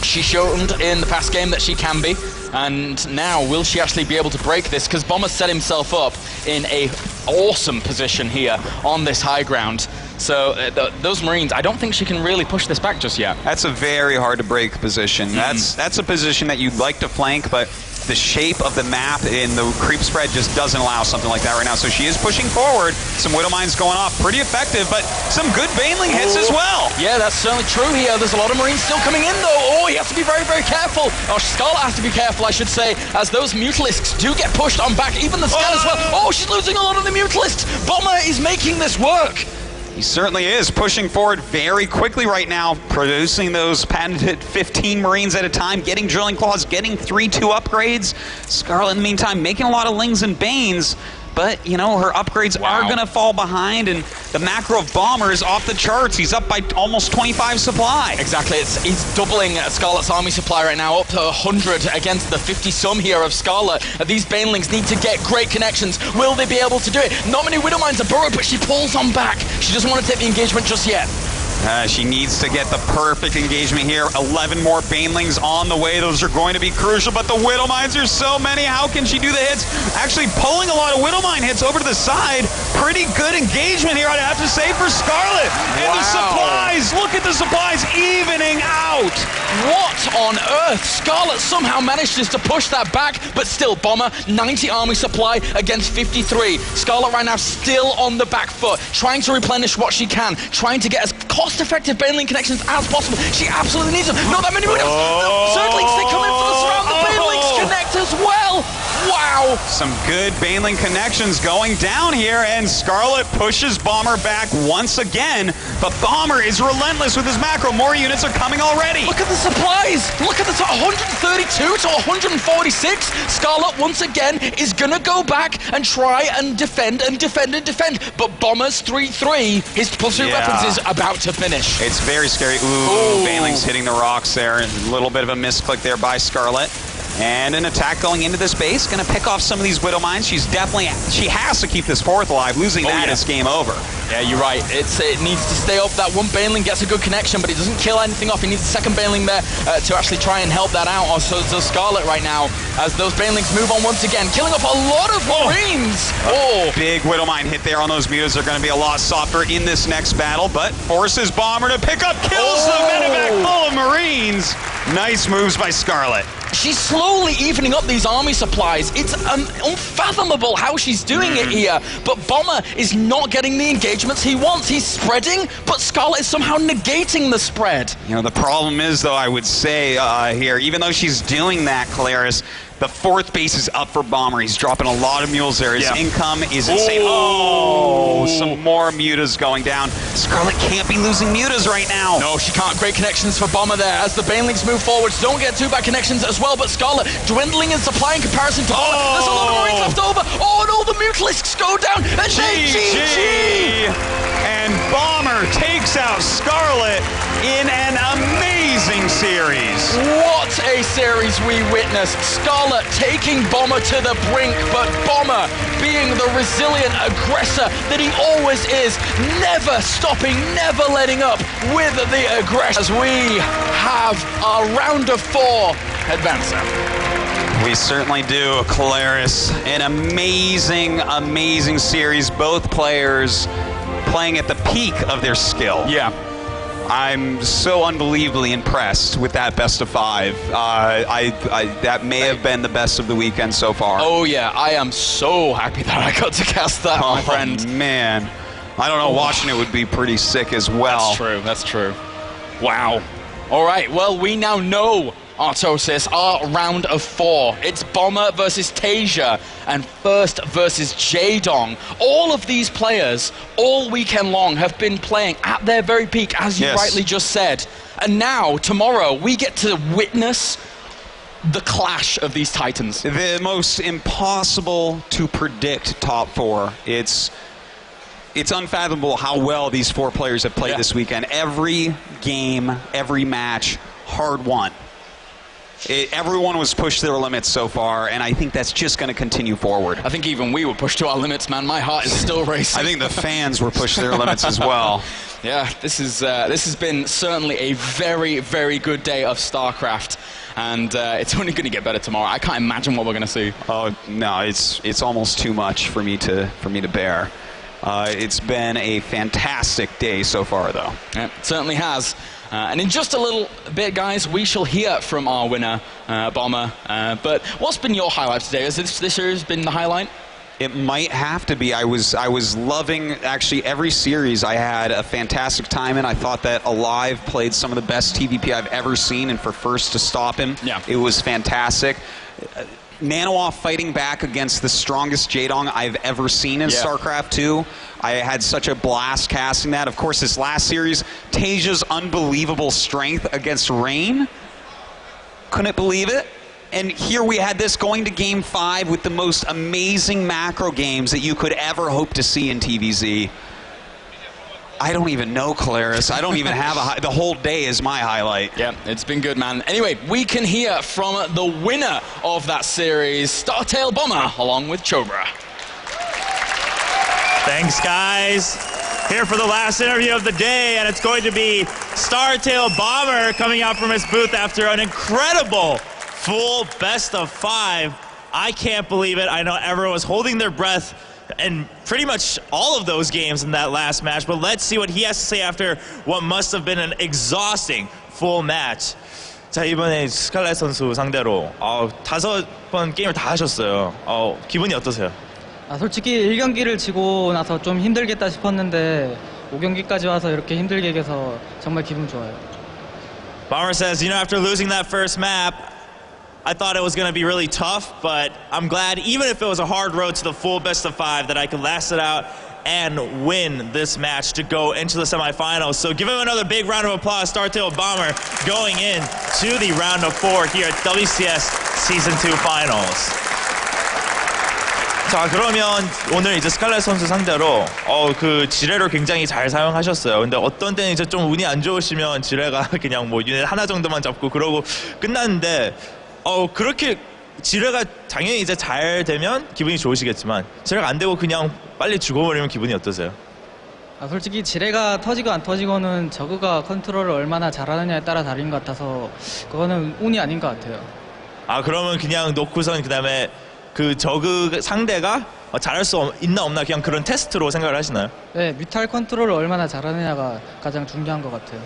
She showed in the past game that she can be, and now will she actually be able to break this? Because Bomber set himself up in a awesome position here on this high ground. So those Marines, I don't think she can really push this back just yet. That's a very hard to break position. That's a position that you'd like to flank, but the shape of the map in the creep spread just doesn't allow something like that right now. So she is pushing forward. Some Widow Mines going off. Pretty effective, but some good Baneling hits as well. Yeah, that's certainly true here. There's a lot of Marines still coming in, though. Oh, he has to be very, very careful. Oh, Scarlett has to be careful, I should say, as those Mutalisks do get pushed on back. Even the Scan as well. Oh, she's losing a lot of the Mutalisks. Bomber is making this work. He certainly is pushing forward very quickly right now, producing those patented 15 Marines at a time, getting Drilling Claws, getting 3-2 upgrades. Scarlett, in the meantime, making a lot of Lings and Banes, but, you know, her upgrades are going to fall behind, and the macro of Bomber is off the charts. He's up by almost 25 supply. Exactly. He's doubling Scarlett's army supply right now, up to 100 against the 50-some here of Scarlett. These Banelings need to get great connections. Will they be able to do it? Not many Widow Mines are burrowed, but she pulls on back. She doesn't want to take the engagement just yet. She needs to get the perfect engagement here. 11 more Banelings on the way. Those are going to be crucial, but the Widow Mines are so many. How can she do the hits? Actually pulling a lot of Widow Mine hits over to the side. Pretty good engagement here, I'd have to say, for Scarlett. And the supplies, look at the supplies evening out. What on earth? Scarlett somehow manages to push that back, but still, Bomber, 90 army supply against 53. Scarlett right now still on the back foot, trying to replenish what she can, trying to get as cost-effective Baneling connections as possible. She absolutely needs them. Not that many Widows. Zerglings, they come in for the surround. The Banelings connect as well. Wow. Some good Baneling connections going down here, and Scarlett pushes Bomber back once again, but Bomber is relentless with his macro. More units are coming already. Look at the supplies. Look at the 132 to 146. Scarlett, once again, is going to go back and try and defend and defend and defend, but Bomber's 3-3, his pursuit weapons is about to finish. It's very scary. Ooh, Baneling's hitting the rocks there. A little bit of a misclick there by Scarlett. And an attack going into this base, going to pick off some of these Widow Mines. She has to keep this fourth alive. Losing that is game over. Yeah, you're right. It needs to stay up. That one Baneling gets a good connection, but he doesn't kill anything off. He needs a second Baneling there to actually try and help that out. So does Scarlett right now, as those Banelings move on once again, killing off a lot of Marines. Big Widow Mine hit there on those mutas. They're going to be a lot softer in this next battle, but forces Bomber to pick up kills. The medevac full of Marines. Nice moves by Scarlett. She's slowly evening up these army supplies. It's unfathomable how she's doing it here. But Bomber is not getting the engagements he wants. He's spreading, but Scarlett is somehow negating the spread. You know, the problem is, though, I would say here, even though she's doing that, Claris, the fourth base is up for Bomber. He's dropping a lot of mules there. His income is insane. Oh, some more mutas going down. Scarlett can't be losing mutas right now. No, she can't. Great connections for Bomber there. As the Banelings move forwards, don't get too bad connections as well, but Scarlett dwindling in supply in comparison to Bomber. There's a lot of Marines left over. Oh, no, the Mutalisks go down. And GG! And Bomber takes out Scarlett in an amazing series. What a series we witnessed. Scarlett taking Bomber to the brink, but Bomber being the resilient aggressor that he always is, never stopping, never letting up with the aggression. As we have our round of 4 advancing. We certainly do, Claris. An amazing, amazing series. Both players playing at the peak of their skill. Yeah. I'm so unbelievably impressed with that best of 5. That may have been the best of the weekend so far. Oh yeah, I am so happy that I got to cast that, my friend. Man, I don't know, watching it would be pretty sick as well. That's true, that's true. Wow. All right, well, we now know, Artosis, our round of 4. It's Bomber versus Tasia and First versus Jaedong. All of these players, all weekend long, have been playing at their very peak, as you rightly just said. And now, tomorrow, we get to witness the clash of these titans. The most impossible to predict top 4. It's unfathomable how well these 4 players have played this weekend. Every game, every match, hard won. Everyone was pushed to their limits so far, and I think that's just going to continue forward. I think even we were pushed to our limits, man. My heart is still racing. I think the fans were pushed to their limits as well. Yeah, this has been certainly a very, very good day of StarCraft, and it's only going to get better tomorrow. I can't imagine what we're going to see. Oh no, it's almost too much for me to bear. It's been a fantastic day so far, though. Yeah, it certainly has. And in just a little bit, guys, we shall hear from our winner, Bomber. But what's been your highlight today? Has this series been the highlight? It might have to be. I was loving, actually, every series. I had a fantastic time in. I thought that Alive played some of the best TVP I've ever seen, and for first to stop him, it was fantastic. Nanoff fighting back against the strongest Jaedong I've ever seen in StarCraft 2. I had such a blast casting that. Of course, this last series, Tasia's unbelievable strength against Rain. Couldn't believe it. And here we had this going to Game 5 with the most amazing macro games that you could ever hope to see in TVZ. I don't even know, Claris. I don't even have the whole day is my highlight. Yeah, it's been good, man. Anyway, we can hear from the winner of that series, Startail Bomber, along with Chobra. Thanks, guys. Here for the last interview of the day, and it's going to be Startail Bomber coming out from his booth after an incredible full best of 5. I can't believe it. I know everyone was holding their breath in pretty much all of those games in that last match, but let's see what he has to say after what must have been an exhausting full match. 자, 이번에 스칼렛 선수 상대로 5번 게임을 다 하셨어요. 기분이 어떠세요? 솔직히 1경기를 지고 나서 좀 힘들겠다 싶었는데 5경기까지 와서 이렇게 힘들게 이겨서 정말 기분 좋아요. Bomber says, after losing that first map, I thought it was going to be really tough, but I'm glad, even if it was a hard road to the full best of 5, that I could last it out and win this match to go into the semifinals. So give him another big round of applause, Startail Bomber, going in to the round of 4 here at WCS Season 2 Finals. 자, 그러면 오늘 이제 스칼렛 선수 상대로 그 지뢰를 굉장히 잘 사용하셨어요. 근데 어떤 때는 이제 좀 운이 안 좋으시면 지뢰가 그냥 뭐 유닛 하나 정도만 잡고 그러고 끝났는데 그렇게 지뢰가 당연히 이제 잘 되면 기분이 좋으시겠지만 지뢰가 안 되고 그냥 빨리 죽어버리면 기분이 어떠세요? 솔직히 지뢰가 터지고 안 터지고는 저그가 컨트롤을 얼마나 잘하느냐에 따라 다른 것 같아서 그거는 운이 아닌 것 같아요. 그러면 그냥 놓고선 그다음에 그 저그 상대가 잘할 수 있나 없나 그냥 그런 테스트로 생각을 하시나요? 네, 뮤탈 컨트롤을 얼마나 잘하느냐가 가장 중요한 것 같아요.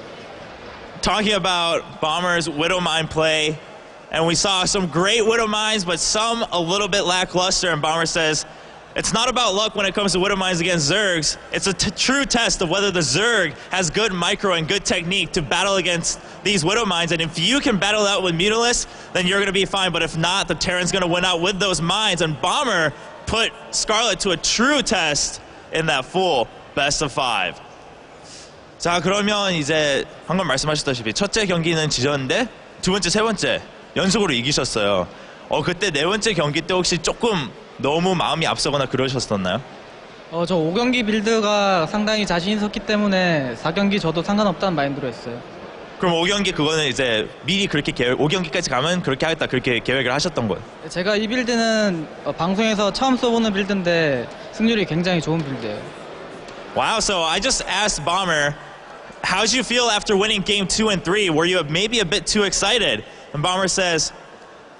Talking about Bomber's Widowmine play, and we saw some great Widowmines, but some a little bit lackluster, and Bomber says, it's not about luck when it comes to Widowmines against Zergs. It's a true test of whether the Zerg has good micro and good technique to battle against these Widowmines, and if you can battle out with Mutalisk, then you're going to be fine, but if not, the Terran's going to win out with those mines, and Bomber put Scarlett to a true test in that full best of 5. 자, 그러면 이제 방금 말씀하셨다시피 첫째 경기는 지셨는데 두 번째, 세 번째 연속으로 이기셨어요. 그때 네 번째 경기 때 혹시 조금 너무 마음이 앞서거나 그러셨었나요? 저 5경기 빌드가 상당히 자신 있었기 때문에 4경기 저도 상관없다는 마인드로 했어요. 그럼 5경기 그거는 이제 미리 그렇게 5경기까지 가면 그렇게 하겠다 그렇게 계획을 하셨던 거예요? 제가 이 빌드는 방송에서 처음 써보는 빌드인데 승률이 굉장히 좋은 빌드예요. Wow, so I just asked Bomber, how did you feel after winning game 2 and 3? Were you maybe a bit too excited? And Bomber says,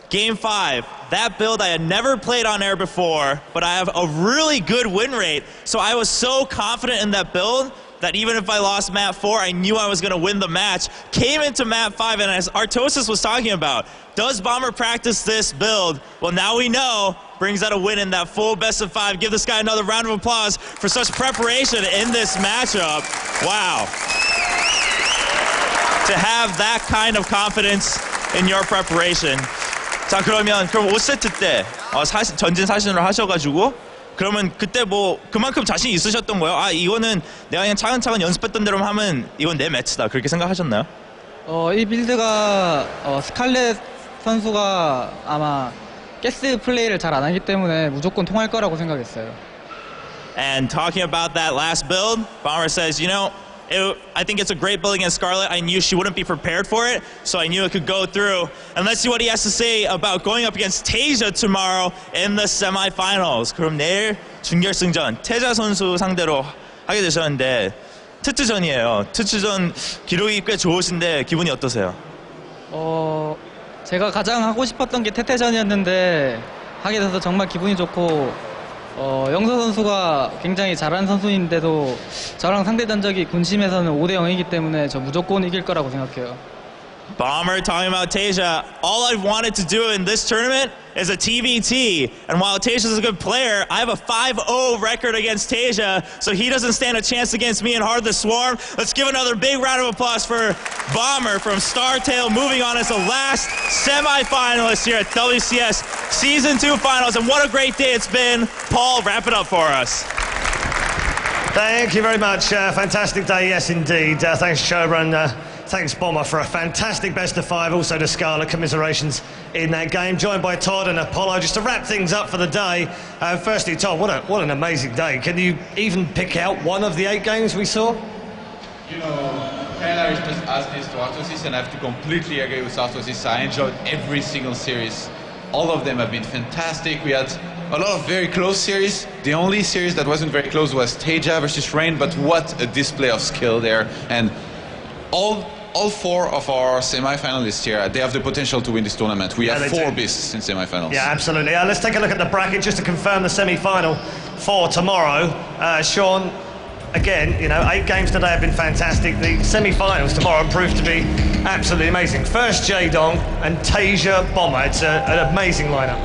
game 5, that build I had never played on air before, but I have a really good win rate. So I was so confident in that build that even if I lost map 4, I knew I was going to win the match. Came into map 5, and as Artosis was talking about, does Bomber practice this build? Well, now we know. Brings out a win in that full best of 5. Give this guy another round of applause for such preparation in this matchup. Wow. To have that kind of confidence in your preparation. 자, 그럼 5세트 때 전진 사신으로 하셔가지고 그러면 그때 뭐 그만큼 자신 있으셨던 거예요? 이거는 내가 그냥 차근차근 연습했던 대로 하면 이건 내 매치다 그렇게 생각하셨나요? 이 빌드가 스칼렛 선수가 아마 가스 플레이를 잘 안 하기 때문에 무조건 통할 거라고 생각했어요. And talking about that last build, Bomber says, I think it's a great build against Scarlett. I knew she wouldn't be prepared for it, so I knew it could go through. And let's see what he has to say about going up against Tasia tomorrow in the semifinals. 그럼 내일 준결승전 태자 선수 상대로 하게 되셨는데 트트전이에요. 트트전 기록이 꽤 좋으신데 기분이 어떠세요? 제가 가장 하고 싶었던 게 태태전이었는데 하게 돼서 정말 기분이 좋고 영서 선수가 굉장히 잘하는 선수인데도 저랑 상대 전적이 군심에서는 5대 0이기 때문에 저 무조건 이길 거라고 생각해요. Bomber talking about Tasia. All I've wanted to do in this tournament is a TBT. And while Tasia's a good player, I have a 5-0 record against Tasia, so he doesn't stand a chance against me in Heart of the Swarm. Let's give another big round of applause for Bomber from Startail, moving on as the last semi-finalist here at WCS Season 2 Finals. And what a great day it's been. Paul, wrap it up for us. Thank you very much. Fantastic day, yes indeed. Thanks Chobra and thanks Bomber for a fantastic best of 5. Also to Scarlett, commiserations in that game. Joined by Todd and Apollo. Just to wrap things up for the day. Firstly, Todd, what an amazing day. Can you even pick out one of the 8 games we saw? You know, Taylor just asked this to Artosis, and I have to completely agree with Artosis. I enjoyed every single series. All of them have been fantastic. We had a lot of very close series. The only series that wasn't very close was Tasia versus Rain, but what a display of skill there. And all 4 of our semi-finalists here, they have the potential to win this tournament. We have 4 beasts in semi-finals. Yeah, absolutely. Let's take a look at the bracket just to confirm the semi-final for tomorrow. Sean, again, you know, 8 games today have been fantastic. The semi-finals tomorrow proved to be absolutely amazing. First Jaedong and Tasia Bomber. It's an amazing lineup.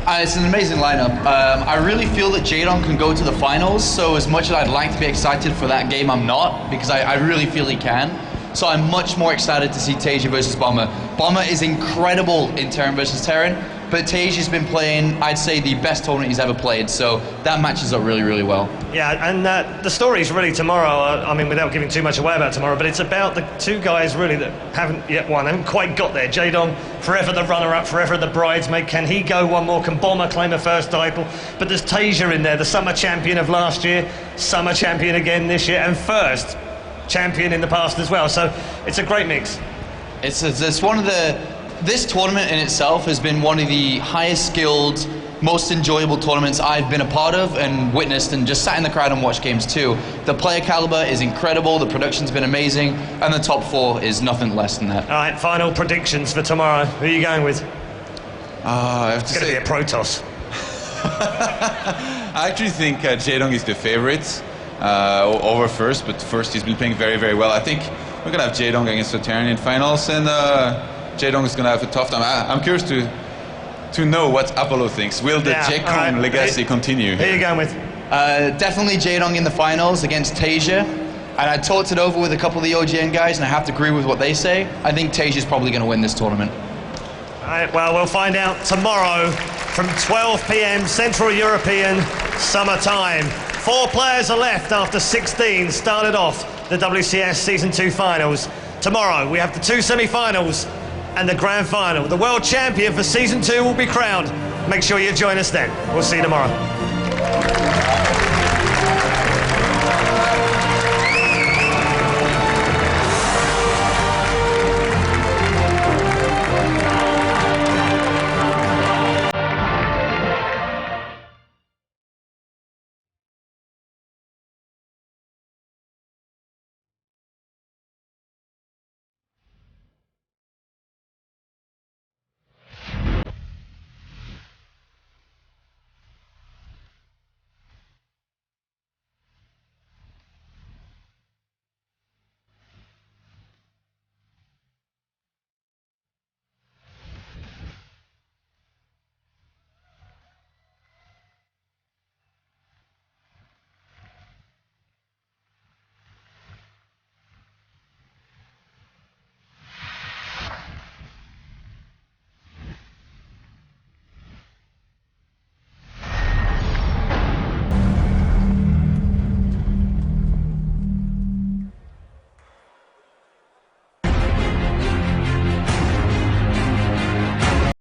It's an amazing lineup. I really feel that Jaedong can go to the finals, so as much as I'd like to be excited for that game, I'm not, because I really feel he can. So I'm much more excited to see Tasia versus Bomber. Bomber is incredible in Terran versus Terran, but Tasia's been playing, I'd say, the best tournament he's ever played, so that matches up really, really well. Yeah, and the story is really tomorrow, I mean, without giving too much away about tomorrow, but it's about the 2 guys really that haven't yet won, haven't quite got there. Jaedong, forever the runner-up, forever the bridesmaid. Can he go one more? Can Bomber claim a first title? But there's Tasia in there, the summer champion of last year, summer champion again this year, and first champion in the past as well, so it's a great mix. It's one of this tournament in itself has been one of the highest skilled, most enjoyable tournaments I've been a part of and witnessed and just sat in the crowd and watched games too. The player caliber is incredible, the production's been amazing, and the top 4 is nothing less than that. All right, final predictions for tomorrow. Who are you going with? I have to It's going to be a Protoss. I actually think Jaedong is the favorite over first, but first he's been playing very, very well. I think we're going to have Jaedong against the Terran in finals, and Jaedong is going to have a tough time. I'm curious to know what Apollo thinks. Will the Jaekong legacy continue? Who are you going with? Definitely Jaedong in the finals against Tasia. And I talked it over with a couple of the OGN guys, and I have to agree with what they say. I think Tasia's probably going to win this tournament. All right, well, we'll find out tomorrow from 12 p.m. Central European Summer Time. 4 players are left after 16 started off the WCS Season 2 Finals. Tomorrow, we have the 2 semi-finals and the grand final. The world champion for Season 2 will be crowned. Make sure you join us then. We'll see you tomorrow.